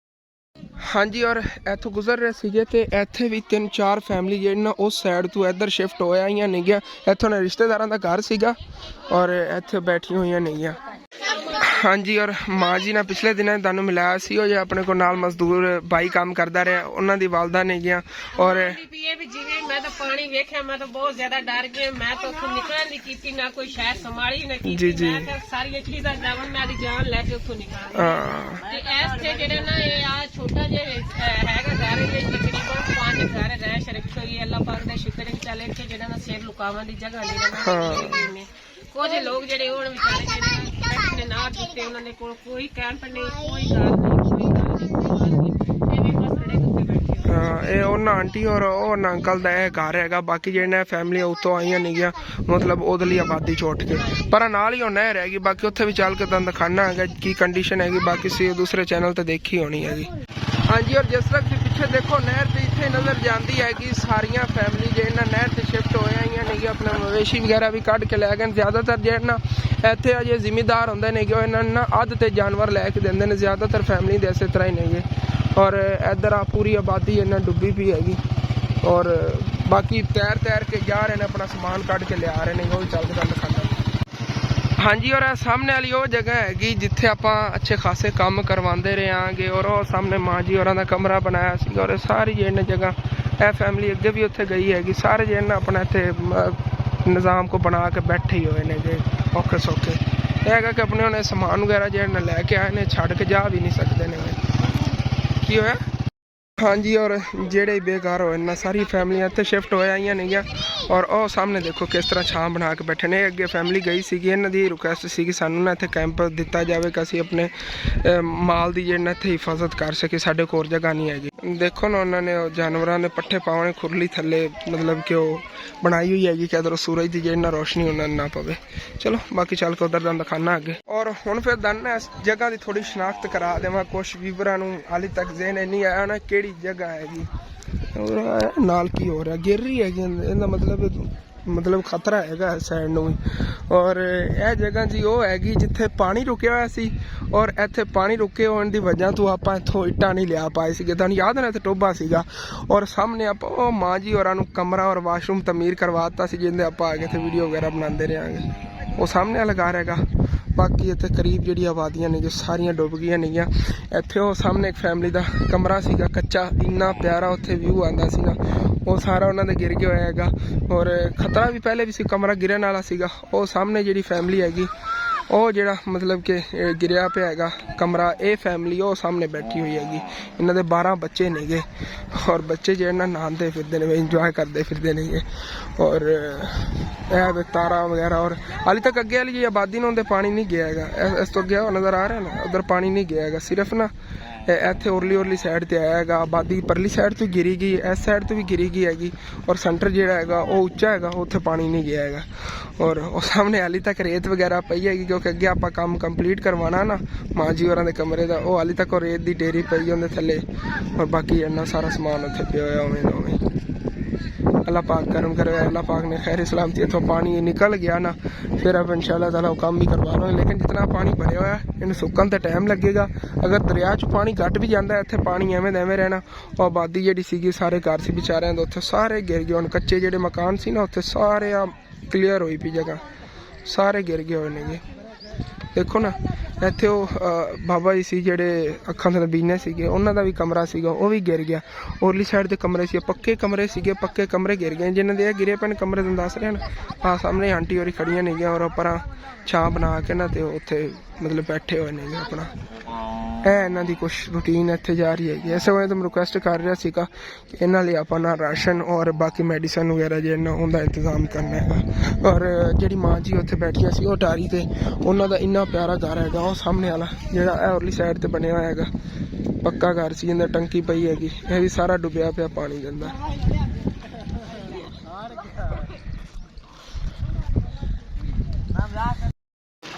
ਹਾਂਜੀ, ਔਰ ਇੱਥੋਂ ਗੁਜ਼ਰ ਰਹੇ ਸੀਗੇ ਤੇ ਇੱਥੇ ਵੀ 3-4 ਫੈਮਿਲੀ ਜਿਹੜੀ ਨਾ ਉਸ ਸਾਈਡ ਤੋਂ ਇੱਧਰ ਸ਼ਿਫਟ ਹੋਇਆ ਆਈਆਂ ਨੇਗੀਆਂ। ਇੱਥੋਂ ਨੇ ਰਿਸ਼ਤੇਦਾਰਾਂ ਦਾ ਘਰ ਸੀਗਾ ਔਰ ਇੱਥੇ ਬੈਠੀਆਂ ਹੋਈਆਂ ਨੇਗੀਆਂ। ਹਾਂਜੀ, ਔਰ ਮਾਂ ਜੀ ਨਾਲ ਪਿਛਲੇ ਦਿਨਾਂ ਤੁਹਾਨੂੰ ਮਿਲਾਇਆ ਸੀ, ਉਹ ਜੇ ਆਪਣੇ ਕੋਲ ਨਾਲ ਮਜ਼ਦੂਰ ਬਾਈ ਕੰਮ ਕਰਦਾ ਰਿਹਾ, ਉਹਨਾਂ ਦੀ ਵਾਲਦਾ ਨੇਗੀਆਂ। ਔਰ ਜਿਵੇਂ ਮੈਂ ਤਾਂ ਪਾਣੀ ਵੇਖਿਆ ਮੈਂ ਤਾਂ ਬਹੁਤ ਜ਼ਿਆਦਾ ਡਰ ਗਿਆ, ਮੈਂ ਤਾਂ ਉੱਥੋਂ ਨਿਕਲਣ ਦੀ ਕੀਤੀ ਨਾ, ਕੋਈ ਸ਼ਾਇਦ ਸੰਭਾਲੀ ਨਾ ਕੀਤੀ। ਮੈਂ ਤਾਂ ਸਾਰੀਆਂ ਚੀਜ਼ਾਂ ਜਾਵਣ ਮੈਂ ਦੀ ਜਾਨ ਲੈ ਕੇ ਉੱਥੋਂ ਨਿਕਲਾਂ। ਤੇ ਇਸ ਤੇ ਜਿਹੜੇ ਨਾ ਇਹ ਆ ਛੋਟਾ ਜਿਹਾ ਹੈਗਾ ਘਰ, ਇਹ ਤਕਰੀਬਨ 5 ਘਰ ਰਹਿਸ਼ ਰੱਖੀ ਹੋਈ ਹੈ। ਅੱਲਾਹ ਪਾਕ ਦਾ ਸ਼ੁਕਰ ਹੈ ਚੱਲ ਇੱਥੇ ਜਿਹੜਾ ਨਾ ਸਿਰ ਲੁਕਾਵਾਂ ਦੀ ਜਗ੍ਹਾ ਨਹੀਂ। ਕੁਝ ਲੋਕ ਜਿਹੜੇ ਹੁਣ ਵਿਚਾਰੇ ਜਿਹੜੇ ਨੇ ਨਾ ਦਿੱਤੇ, ਉਹਨਾਂ ਦੇ ਕੋਲ ਕੋਈ ਕੈਂਪ ਨਹੀਂ, ਕੋਈ ਗੱਲ ਨਹੀਂ, ਕੋਈ ਗੱਲ ਨਹੀਂ, ਐਵੇਂ ਬਸ ਰੜੇ ਉੱਤੇ ਬੈਠੇ। ਇਹ ਉਹਨਾਂ ਆਂਟੀ ਔਰ ਉਹ ਅੰਕਲ ਦਾ ਇਹ ਘਰ ਹੈਗਾ। ਬਾਕੀ ਜਿਹੜੇ ਫੈਮਿਲੀ ਉੱਤੋਂ ਆਈਆਂ ਨੇਗੀਆਂ, ਮਤਲਬ ਉਹਦਲੀ ਆਬਾਦੀ ਛੋਟ ਕੇ, ਪਰ ਨਾਲ ਹੀ ਉਹ ਨਹਿਰ ਹੈਗੀ। ਬਾਕੀ ਉੱਥੇ ਵੀ ਚੱਲ ਕੇ ਤੁਹਾਨੂੰ ਦਿਖਾਣਾ ਹੈਗਾ ਕੀ ਕੰਡੀਸ਼ਨ ਹੈਗੀ। ਬਾਕੀ ਸੀ ਦੂਸਰੇ ਚੈਨਲ ਤੇ ਦੇਖੀ ਹੋਣੀ ਹੈਗੀ। ਹਾਂਜੀ, ਔਰ ਜਿਸ ਤਰ੍ਹਾਂ ਤੁਸੀਂ ਪਿੱਛੇ ਦੇਖੋ ਨਹਿਰ ਤੇ ਇੱਥੇ ਨਜ਼ਰ ਜਾਂਦੀ ਹੈਗੀ। ਸਾਰੀਆਂ ਫੈਮਿਲੀ ਜਿਹੜੇ ਨਾ ਨਹਿਰ ਤੇ ਸ਼ਿਫਟ ਹੋਏ ਆਈਆਂ ਨੇਗੀਆਂ, ਆਪਣਾ ਮਵੇਸ਼ੀ ਵਗੈਰਾ ਵੀ ਕੱਢ ਕੇ ਲੈ ਗਏ। ਜ਼ਿਆਦਾਤਰ ਜਿਹੜੇ ਨਾ ਇੱਥੇ ਅਜੇ ਜ਼ਿਮੀਦਾਰ ਹੁੰਦੇ ਨੇਗੇ, ਉਹ ਇਹਨਾਂ ਨੂੰ ਨਾ ਅੱਧ ਤੇ ਜਾਨਵਰ ਲੈ ਕੇ ਦਿੰਦੇ ਨੇ। ਜ਼ਿਆਦਾਤਰ ਫੈਮਿਲੀ ਦੇ ਇਸੇ ਤਰ੍ਹਾਂ ਹੀ ਨੇਗੇ। ਔਰ ਇੱਧਰ ਆ ਪੂਰੀ ਆਬਾਦੀ ਇਹਨਾਂ ਡੁੱਬੀ ਪਈ ਹੈਗੀ। ਔਰ ਬਾਕੀ ਤੈਰ ਕੇ ਜਾ ਰਹੇ ਨੇ, ਆਪਣਾ ਸਮਾਨ ਕੱਢ ਕੇ ਲਿਆ ਰਹੇ ਨੇ। ਉਹ ਵੀ ਚੱਲ ਕੇ ਤੁਹਾਨੂੰ ਦਿਖਾਉਂਦਾ। ਹਾਂਜੀ, ਔਰ ਸਾਹਮਣੇ ਵਾਲੀ ਉਹ ਜਗ੍ਹਾ ਹੈਗੀ ਜਿੱਥੇ ਆਪਾਂ ਅੱਛੇ ਖਾਸੇ ਕੰਮ ਕਰਵਾਉਂਦੇ ਰਹਾਂਗੇ। ਔਰ ਉਹ ਸਾਹਮਣੇ ਮਾਂ ਜੀ ਹੋਰਾਂ ਦਾ ਕਮਰਾ ਬਣਾਇਆ ਸੀਗਾ। ਔਰ ਸਾਰੀ ਜਿਹੜੀ ਜਗ੍ਹਾ ਇਹ ਫੈਮਿਲੀ ਅੱਗੇ ਵੀ ਉੱਥੇ ਗਈ ਹੈਗੀ। ਸਾਰੇ ਜਿਹੜੇ ਆਪਣਾ ਇੱਥੇ ਨਿਜ਼ਾਮ ਕੋ ਬਣਾ ਕੇ ਬੈਠੇ ਹੀ ਹੋਏ ਨੇਗੇ ਔਖੇ ਸੌਖੇ। ਇਹ ਹੈਗਾ ਕਿ ਆਪਣੇ ਉਹਨੇ ਸਮਾਨ ਵਗੈਰਾ ਜਿਹੜੇ ਲੈ ਕੇ ਆਏ ਨੇ, ਛੱਡ ਕੇ ਜਾ ਵੀ ਨਹੀਂ ਸਕਦੇ ਨੇ। ਕੀ ਹੋਇਆ? ਹਾਂਜੀ, ਔਰ ਜਿਹੜੇ ਬੇਘਰ ਹੋਏ ਨਾ ਸਾਰੀ ਫੈਮਲੀਆਂ ਇੱਥੇ ਸ਼ਿਫਟ ਹੋਏ ਆਈਆਂ ਨੇਗੀਆਂ। ਔਰ ਉਹ ਸਾਹਮਣੇ ਦੇਖੋ ਕਿਸ ਤਰ੍ਹਾਂ ਛਾਂ ਬਣਾ ਕੇ ਬੈਠੇ ਨੇ। ਅੱਗੇ ਫੈਮਿਲੀ ਗਈ ਸੀਗੀ, ਇਹਨਾਂ ਦੀ ਰਿਕੁਐਸਟ ਸੀਗੀ ਸਾਨੂੰ ਨਾ ਇੱਥੇ ਕੈਂਪ ਦਿੱਤਾ ਜਾਵੇ ਕਿ ਅਸੀਂ ਆਪਣੇ ਮਾਲ ਦੀ ਜਿਹੜੀ ਨਾ ਇੱਥੇ ਹਿਫਾਜ਼ਤ ਕਰ ਸਕੇ। ਸਾਡੇ ਕੋਲ ਜਗ੍ਹਾ ਨਹੀਂ ਹੈਗੀ। ਦੇਖੋ ਨਾ ਉਹਨਾਂ ਨੇ ਉਹ ਜਾਨਵਰਾਂ ਦੇ ਪੱਠੇ ਪਾਉਣੇ ਖੁਰਲੀ ਥੱਲੇ, ਮਤਲਬ ਕਿ ਉਹ ਬਣਾਈ ਹੋਈ ਹੈਗੀ ਕਿ ਅਦਰ ਸੂਰਜ ਦੀ ਜਿਹੜੀ ਨਾ ਰੋਸ਼ਨੀ ਉਹਨਾਂ ਨੂੰ ਨਾ ਪਵੇ। ਚਲੋ ਬਾਕੀ ਚੱਲ ਕੇ ਉਧਰ ਦਾ ਦਿਖਾਣਾ ਅੱਗੇ। ਔਰ ਹੁਣ ਫਿਰ ਦਨ ਇਸ ਜਗ੍ਹਾ ਦੀ ਥੋੜੀ ਸ਼ਨਾਖਤ ਕਰਾ ਦੇਵਾਂ। ਕੁਛ ਵੀਵਰਾਂ ਨੂੰ ਹਾਲੇ ਤੱਕ ਜ਼ਹਿਨ ਨਹੀਂ ਆਇਆ ਨਾ ਕਿਹੜੀ ਜਗ੍ਹਾ ਹੈਗੀ। ਨਾਲ ਕੀ ਹੋ ਰਿਹਾ, ਗਿਰ ਰਹੀ ਹੈਗੀ। ਇਹਦਾ ਮਤਲਬ ਖਤਰਾ ਹੈਗਾ ਇਸ ਸਾਈਡ ਨੂੰ ਵੀ। ਔਰ ਇਹ ਜਗ੍ਹਾ ਜੀ ਉਹ ਹੈਗੀ ਜਿੱਥੇ ਪਾਣੀ ਰੁਕਿਆ ਹੋਇਆ ਸੀ। ਔਰ ਇੱਥੇ ਪਾਣੀ ਰੁਕੇ ਹੋਣ ਦੀ ਵਜ੍ਹਾ ਤੋਂ ਆਪਾਂ ਇੱਥੋਂ ਇੱਟਾਂ ਨਹੀਂ ਲਿਆ ਪਾਏ ਸੀਗੇ। ਤੁਹਾਨੂੰ ਯਾਦ ਹੈ ਇੱਥੇ ਟੋਬਾ ਸੀਗਾ। ਔਰ ਸਾਹਮਣੇ ਆਪਾਂ ਉਹ ਮਾਂ ਜੀ ਹੋਰਾਂ ਨੂੰ ਕਮਰਾ ਔਰ ਵਾਸ਼ਰੂਮ ਤਮੀਰ ਕਰਵਾ ਦਿੱਤਾ ਸੀ, ਜਿਹਦੇ ਆਪਾਂ ਆ ਕੇ ਇੱਥੇ ਵੀਡੀਓ ਵਗੈਰਾ ਬਣਾਉਂਦੇ ਰਹਾਂਗੇ। ਉਹ ਸਾਹਮਣੇ ਵਾਲਾ ਘਰ ਹੈਗਾ। ਬਾਕੀ ਇੱਥੇ ਕਰੀਬ ਜਿਹੜੀ ਆਬਾਦੀਆਂ ਨੇ ਜੋ ਸਾਰੀਆਂ ਡੁੱਬ ਗਈਆਂ ਨੇਗੀਆਂ। ਇੱਥੇ ਉਹ ਸਾਹਮਣੇ ਇੱਕ ਫੈਮਿਲੀ ਦਾ ਕਮਰਾ ਸੀਗਾ ਕੱਚਾ, ਇੰਨਾ ਪਿਆਰਾ ਉੱਥੇ ਵਿਊ ਆਉਂਦਾ ਸੀ ਨਾ, ਉਹ ਸਾਰਾ ਉਹਨਾਂ ਦੇ ਗਿਰ ਗਿਆ ਹੋਇਆ ਹੈਗਾ। ਔਰ ਖਤਰਾ ਵੀ ਪਹਿਲੇ ਵੀ ਸੀ, ਕਮਰਾ ਗਿਰਨ ਵਾਲਾ ਸੀਗਾ। ਉਹ ਸਾਹਮਣੇ ਜਿਹੜੀ ਫੈਮਿਲੀ ਹੈਗੀ, ਉਹ ਜਿਹੜਾ ਮਤਲਬ ਕਿ ਗਿਰਿਆ ਪਿਆ ਹੈਗਾ ਕਮਰਾ, ਇਹ ਫੈਮਿਲੀ ਉਹ ਸਾਹਮਣੇ ਬੈਠੀ ਹੋਈ ਹੈਗੀ। ਇਹਨਾਂ ਦੇ 12 ਬੱਚੇ ਨੇਗੇ। ਔਰ ਬੱਚੇ ਜਿਹੜੇ ਨਾ ਨਹਾਉਂਦੇ ਫਿਰਦੇ ਨੇ, ਇੰਜੋਏ ਕਰਦੇ ਫਿਰਦੇ ਨੇਗੇ। ਔਰ ਇਹ ਤਾਰਾ ਵਗੈਰਾ। ਔਰ ਹਾਲੇ ਤੱਕ ਅੱਗੇ ਵਾਲੀ ਜੀ ਆਬਾਦੀ ਨੂੰ ਉਹਦੇ ਪਾਣੀ ਨਹੀਂ ਗਿਆ ਹੈਗਾ। ਇਸ ਤੋਂ ਅੱਗੇ ਉਹ ਨਜ਼ਰ ਆ ਰਿਹਾ ਨਾ, ਉਧਰ ਪਾਣੀ ਨਹੀਂ ਗਿਆ ਹੈਗਾ। ਸਿਰਫ ਨਾ ਇੱਥੇ ਉਰਲੀ ਸਾਈਡ ਤੇ ਆਇਆ ਹੈਗਾ। ਆਬਾਦੀ ਪਰਲੀ ਸਾਈਡ ਤੋਂ ਗਿਰੀ ਗਈ, ਇਸ ਸਾਈਡ ਤੋਂ ਵੀ ਗਿਰੀ ਗਈ ਹੈਗੀ। ਔਰ ਸੈਂਟਰ ਜਿਹੜਾ ਹੈਗਾ ਉਹ ਉੱਚਾ ਹੈਗਾ, ਉੱਥੇ ਪਾਣੀ ਨਹੀਂ ਗਿਆ ਹੈਗਾ। ਔਰ ਉਹ ਸਾਹਮਣੇ ਹਾਲੇ ਤੱਕ ਰੇਤ ਵਗੈਰਾ ਪਈ ਹੈਗੀ, ਕਿਉਂਕਿ ਅੱਗੇ ਆਪਾਂ ਕੰਮ ਕੰਪਲੀਟ ਕਰਵਾਉਣਾ ਨਾ ਮਾਂ ਜੀ ਹੋਰਾਂ ਦੇ ਕਮਰੇ ਦਾ। ਉਹ ਹਾਲੇ ਤੱਕ ਉਹ ਰੇਤ ਦੀ ਢੇਰੀ ਪਈ ਉਹਦੇ ਥੱਲੇ। ਔਰ ਬਾਕੀ ਇੰਨਾ ਸਾਰਾ ਸਮਾਨ ਉੱਥੇ ਪਿਆ ਹੋਇਆ ਉਵੇਂ ਨਾ ਉਵੇਂ। ਅੱਲਾਹ ਪਾਕ ਕਰਮ करे। अल्लाह पाक ने खैर सलामती इतों पानी निकल गया ना, फिर अब इंशाल्लाह ताला काम भी करवा लो। लेकिन जितना पानी भरिया हुआ है इन सुकन तो टाइम लगेगा। अगर दरिया च पानी घट भी जाता है, इतने पानी एवें दा एवें रहना। और आबादी जी सी सारे घर से बेचारियां दे उत्थे सारे गिर गए। हुण कच्चे जेडे मकान सी ना उत्थे सारे क्लीयर हुई पई जगह, सारे गिर गए हुए ने। देखो ना ਇੱਥੇ ਉਹ ਬਾਬਾ ਜੀ ਸੀ ਜਿਹੜੇ ਅੱਖਾਂ ਦੇ ਨਬੀਨੇ ਸੀਗੇ, ਉਹਨਾਂ ਦਾ ਵੀ ਕਮਰਾ ਸੀਗਾ, ਉਹ ਵੀ ਗਿਰ ਗਿਆ। ਉਰਲੀ ਸਾਈਡ ਦੇ ਕਮਰੇ ਸੀ, ਪੱਕੇ ਕਮਰੇ ਸੀਗੇ, ਪੱਕੇ ਕਮਰੇ ਗਿਰ ਗਏ। ਜਿਨ੍ਹਾਂ ਦੇ ਇਹ ਗਿਰੇ ਪੈਣ ਕਮਰੇ ਤੁਹਾਨੂੰ ਦੱਸ ਰਿਹਾ ਨਾ, ਆਹ ਸਾਹਮਣੇ ਆਂਟੀ ਹੋਰੀ ਖੜੀਆਂ ਨੇਗੀਆਂ। ਔਰ ਉੱਪਰਾਂ ਛਾਂ ਬਣਾ ਕੇ ਨਾ ਤੇ ਉੱਥੇ ਮਤਲਬ ਬੈਠੇ ਹੋਏ ਨੇ ਆਪਣਾ। ਇਹ ਇਹਨਾਂ ਦੀ ਕੁਛ ਰੂਟੀਨ ਇੱਥੇ ਜਾ ਰਹੀ ਹੈਗੀ। ਇਸ ਵੇਲੇ ਤਾਂ ਮੈਂ ਰਿਕੁਐਸਟ ਕਰ ਰਿਹਾ ਸੀਗਾ ਕਿ ਇਹਨਾਂ ਲਈ ਆਪਾਂ ਨਾ ਰਾਸ਼ਨ ਔਰ ਬਾਕੀ ਮੈਡੀਸਨ ਵਗੈਰਾ ਜਿਹੜਾ ਉਹਦਾ ਇੰਤਜ਼ਾਮ ਕਰਨਾ ਹੈਗਾ। ਔਰ ਜਿਹੜੀ ਮਾਂ ਜੀ ਉੱਥੇ ਬੈਠੀਆਂ ਸੀ ਉਹ ਟਾਰੀ ਤੇ, ਉਹਨਾਂ ਦਾ ਇੰਨਾ ਪਿਆਰਾ ਘਰ ਹੈਗਾ। ਉਹ ਸਾਹਮਣੇ ਵਾਲਾ ਜਿਹੜਾ ਇਹ ਉਰਲੀ ਸਾਈਡ ਤੇ ਬਣਿਆ ਹੋਇਆ ਹੈਗਾ ਪੱਕਾ ਘਰ ਸੀ, ਇਹਦਾ ਟੰਕੀ ਪਈ ਹੈਗੀ, ਇਹ ਵੀ ਸਾਰਾ ਡੁੱਬਿਆ ਪਿਆ ਪਾਣੀ ਦੇ ਅੰਦਰ।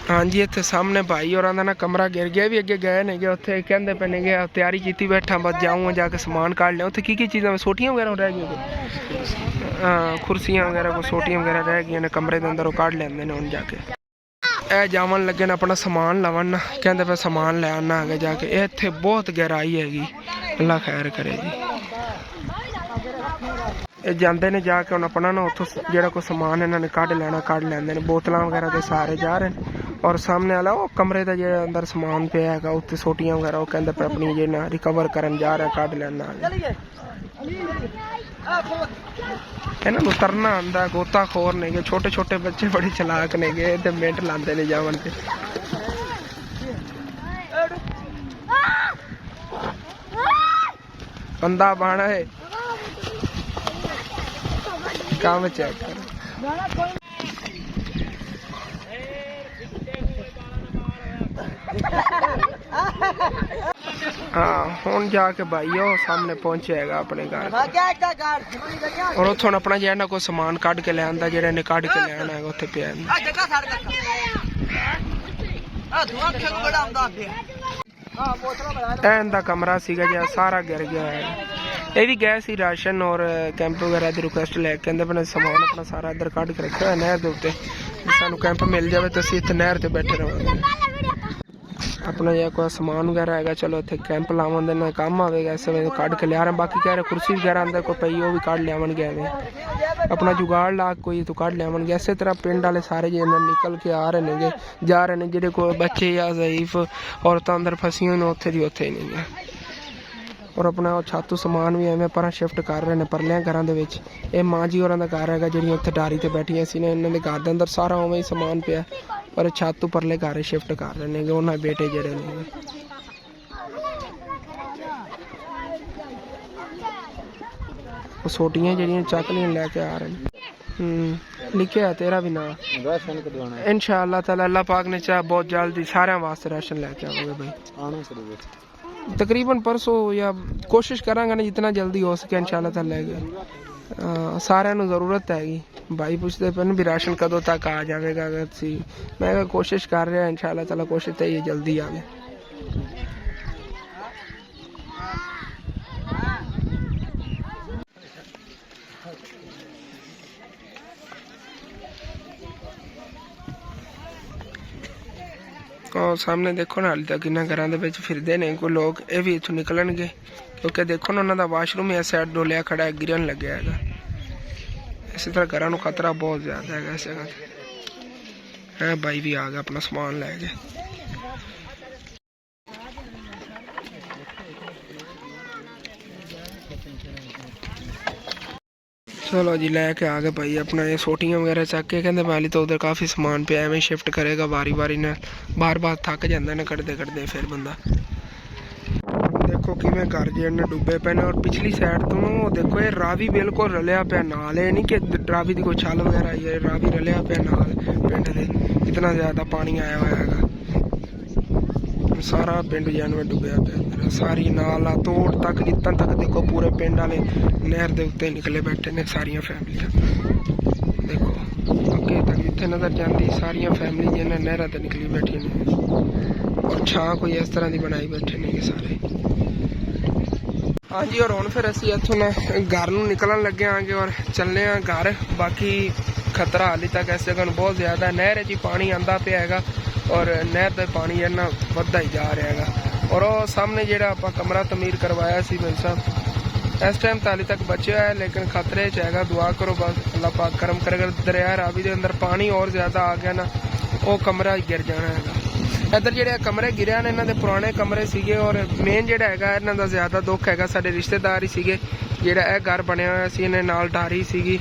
ਹਾਂਜੀ ਇੱਥੇ ਸਾਹਮਣੇ ਭਾਈ ਹੋਰਾਂ ਦਾ ਨਾ ਕਮਰਾ ਗਿਰ ਗਿਆ, ਵੀ ਅੱਗੇ ਗਏ ਨੇਗੇ ਉੱਥੇ ਕਹਿੰਦੇ ਪਏ ਨੇਗੇ ਤਿਆਰੀ ਕੀਤੀ ਬੈਠਾ ਬਸ ਜਾਊਂਗਾ ਜਾ ਕੇ ਸਮਾਨ ਕੱਢ ਲਿਆ। ਉੱਥੇ ਕੀ ਚੀਜ਼ਾਂ ਸੋਟੀਆਂ ਵਗੈਰਾ ਰਹਿ ਗਈਆਂ, ਕੁਰਸੀਆਂ ਵਗੈਰਾ ਕੋਈ ਸੋਟੀਆਂ ਵਗੈਰਾ ਰਹਿ ਗਈਆਂ ਨੇ ਕਮਰੇ ਦੇ ਅੰਦਰ, ਉਹ ਕੱਢ ਲੈਂਦੇ ਨੇ ਹੁਣ ਜਾ ਕੇ। ਇਹ ਜਾਵਣ ਲੱਗੇ ਨੇ ਆਪਣਾ ਸਮਾਨ ਲਵਣ, ਕਹਿੰਦੇ ਪਏ ਸਮਾਨ ਲੈ ਆਉਣਾ ਹੈਗਾ ਜਾ ਕੇ। ਇਹ ਇੱਥੇ ਬਹੁਤ ਗਹਿਰਾਈ ਹੈਗੀ, ਅੱਲਾ ਖੈਰ ਕਰੇ ਜੀ। ਇਹ ਜਾਂਦੇ ਨੇ ਜਾ ਕੇ ਹੁਣ ਆਪਣਾ ਨਾ ਉੱਥੋਂ ਜਿਹੜਾ ਕੋਈ ਸਮਾਨ ਇਹਨਾਂ ਨੇ ਕੱਢ ਲੈਣਾ ਕੱਢ ਲੈਂਦੇ ਨੇ। ਬੋਤਲਾਂ ਵਗੈਰਾ ਦੇ ਸਾਰੇ ਜਾ ਰਹੇ ਨੇ। ਔਰ ਸਾਹਮਣੇ ਵਾਲਾ ਉਹ ਕਮਰੇ ਦਾ ਜਿਹੜਾ ਅੰਦਰ ਸਮਾਨ ਪਿਆ ਹੈਗਾ ਉੱਥੇ ਸੋਟੀਆਂ ਵਗੈਰਾ, ਉਹ ਕਹਿੰਦੇ ਪਏ ਆਪਣੀ ਜਿਹੜਾ ਰਿਕਵਰ ਕਰਨ ਜਾ ਰਿਹਾ ਕੱਢ ਲੈਣਾ। ਇਹਨਾਂ ਨੂੰ ਤਰਨਾ ਆਉਂਦਾ, ਗੋਤਾਖੋਰ ਨੇਗੇ, ਛੋਟੇ ਛੋਟੇ ਬੱਚੇ ਬੜੇ ਚਲਾਕ ਨੇਗੇ ਤੇ ਮਿੰਟ ਲਾਉਂਦੇ ਨੇ ਜਾਵਣ ਤੇ। ਬੰਦਾ ਬਾਣਾ ਹੈ ਕੰਮ ਚੈੱਕ ਕਰ। ਹਾਂ ਹੁਣ ਜਾ ਕੇ ਭਾਈ ਉਹ ਸਾਹਮਣੇ ਪਹੁੰਚਿਆ ਹੈਗਾ ਆਪਣੇ ਘਰ, ਔਰ ਉੱਥੋਂ ਆਪਣਾ ਜਿਹੜਾ ਕੋਈ ਸਮਾਨ ਕੱਢ ਕੇ ਲੈ ਆਂਦਾ, ਜਿਹੜਾ ਨੇ ਕੱਢ ਕੇ ਲੈਣਾ ਹੈਗਾ ਉੱਥੇ ਪਿਆ। ਇਹਦਾ ਕਮਰਾ ਸੀਗਾ ਜਿਹੜਾ ਸਾਰਾ ਗਿਰ ਗਿਆ ਹੈ। ਇਹ ਵੀ ਗਏ ਸੀ ਰਾਸ਼ਨ ਔਰ ਕੈਂਪ ਵਗੈਰਾ ਦੀ ਰਿਕੁਐਸਟ ਲੈ ਕੇ, ਕਹਿੰਦੇ ਆਪਣੇ ਸਮਾਨ ਆਪਣਾ ਸਾਰਾ ਇੱਧਰ ਕੱਢ ਕੇ ਰੱਖਿਆ ਹੋਇਆ ਨਹਿਰ ਦੇ ਉੱਤੇ, ਸਾਨੂੰ ਕੈਂਪ ਮਿਲ ਜਾਵੇ ਤਾਂ ਅਸੀਂ ਇੱਥੇ ਨਹਿਰ ਤੇ ਬੈਠੇ ਰਹਾਂਗੇ। ਆਪਣਾ ਜਿਹੜਾ ਕੋਈ ਸਮਾਨ ਵਗੈਰਾ ਹੈਗਾ ਚਲੋ ਇੱਥੇ ਕੈਂਪ ਲਾਉਣ ਦੇ ਨਾਲ ਕੰਮ ਆਵੇਗਾ। ਇਸ ਵੇਲੇ ਕੱਢ ਕੇ ਲਿਆ ਰਹੇ, ਬਾਕੀ ਕਹਿ ਰਹੇ ਕੁਰਸੀ ਵਗੈਰਾ ਅੰਦਰ ਕੋਈ ਪਈ ਉਹ ਵੀ ਕੱਢ ਲਿਆਵਣਗੇ, ਐਵੇਂ ਆਪਣਾ ਜੁਗਾੜ ਲਾ ਕੋਈ ਤੂੰ ਕੱਢ ਲਿਆਵਣਗੇ। ਇਸੇ ਤਰ੍ਹਾਂ ਪਿੰਡ ਵਾਲੇ ਸਾਰੇ ਜਿਹਨਾਂ ਨਿਕਲ ਕੇ ਆ ਰਹੇ ਨੇਗੇ ਜਾ ਰਹੇ ਨੇ, ਜਿਹੜੇ ਕੋਈ ਬੱਚੇ ਜਾਂ ਜ਼ਈਫ ਔਰਤਾਂ ਅੰਦਰ ਫਸੀਆਂ ਨੇ ਉੱਥੇ ਦੀ ਉੱਥੇ ਹੀ ਨਹੀਂ। ਔਰ ਆਪਣਾ ਉਹ ਛਾਤੂ ਸਮਾਨ ਵੀ ਐਵੇਂ ਪਰਾਂ ਸ਼ਿਫਟ ਕਰ ਰਹੇ ਨੇ ਪਰਲਿਆਂ ਘਰਾਂ ਦੇ ਵਿੱਚ। ਇਹ ਮਾਂ ਜੀ ਹੋਰਾਂ ਦਾ ਘਰ ਹੈਗਾ, ਜਿਹੜੀਆਂ ਉੱਥੇ ਡਾਰੀ ਤੇ ਬੈਠੀਆਂ ਸੀ ਨੇ, ਇਹਨਾਂ ਦੇ ਘਰ ਦੇ ਅੰਦਰ ਸਾਰਾ ਉਵੇਂ ਹੀ ਸਮਾਨ ਪਿਆ, ਪਰ ਛਾਤੂ ਪਰਲੇ ਘਰ ਸ਼ਿਫਟ ਕਰ ਰਹੇ ਨੇ ਉਹਨਾਂ ਬੇਟੇ ਜਿਹੜੇ ਨੇ। ਉਹ ਸੋਟੀਆਂ ਜਿਹੜੀਆਂ ਚੱਕ ਲੀਆਂ ਲੈ ਕੇ ਆ ਰਹੇ ਨੇ। ਲਿਖਿਆ ਤੇਰਾ ਵੀ ਨਾਂ इंशाअल्लाह ताला, अल्लाह पाक ने चाहा बहुत जल्दी सारे वास्ते राशन लेके आओगे भाई। तकरीबन परसों या कोशिश करांगा ना जितना जल्दी हो सके इंशाअल्लाह ताला लेके। सारे ਨੂੰ ਜ਼ਰੂਰਤ ਹੈਗੀ। भाई ਪੁੱਛਦੇ ਪਏ ਵੀ ਰਾਸ਼ਨ ਕਦੋਂ ਤੱਕ ਆ ਜਾਵੇਗਾ। ਅਸੀਂ ਮੈਂ ਕਿਹਾ ਕੋਸ਼ਿਸ਼ ਕਰ ਰਿਹਾ इंशाअल्लाह ताला, कोशिश ਤੇ ਇਹ ਜਲਦੀ ਆਵੇ। और सामने देखो ना हाल तक इन्होंने घर के फिरते हैं कोई लोग, ये भी इतों निकलणगे क्योंकि देखो ना उन्होंने वाशरूम इस साइड डोलिया खड़ा है, गिरन लगे है। इसी तरह घर को खतरा बहुत ज्यादा है। इस जगह है भाई भी आ गया अपना समान लैके। चलो जी लैके आ गए भाई अपना ये सोटियां वगैरह चक के। कहते पहले तो उधर काफ़ी समान पे एवं शिफ्ट करेगा बारी बारी ने, बार बार थक जाता है कटते कटते फिर बंदा। देखो किमें घर जे डुबे पे ने। और पिछली साइड तो ना देखो ये रावी बिल्कुल रलिया पे नाल है, नहीं कि रावी की कोई छल वगैरह आई है, रावी रलिया पे नाल पिंड दे। इतना ज़्यादा पानी आया हुआ है, सारा पिंड जानवर डुबया पे, सारी नाला तोड़ तक जितन तक देखो पूरे पिंड वाले नहर के उत्ते निकले बैठे ने सारिया फैमिलियां। देखो अगे तक जिथे नजर जाती सारिया फैमिली जिन्हें नहर ते निकली बैठी ने, और छां कोई इस तरह की बनाई बैठे ने सारे। हाँ जी, और हुण फिर असीं इत्थों ना घर नूं निकलन लगे आंगे और चलने घर। बाकी खतरा हाली तक इस जगह बहुत ज़्यादा, नहर च पानी आंदा पिया हैगा और नहर का पानी इन्ना वधदा ही जा रहा है। और वो सामने जो आप कमरा तमीर करवाया सी भाई साहब, इस टाइम तो हाली तक बचा है लेकिन खतरे च है। दुआ करो बस अल्लाह पाक करम करे। अगर दरिया रावी के अंदर पानी और ज़्यादा आ गया ना, वो कमरा ही गिर जाना है। इधर जो कमरे गिरे ने, इन्होंने पुराने कमरे सीगे। और मेन जोड़ा है इन्हों का ज़्यादा दुख है, साढ़े रिश्तेदार ही सीगे। जोड़ा यह घर बनया हुआ सी, इन्हें नाल डारी सीगी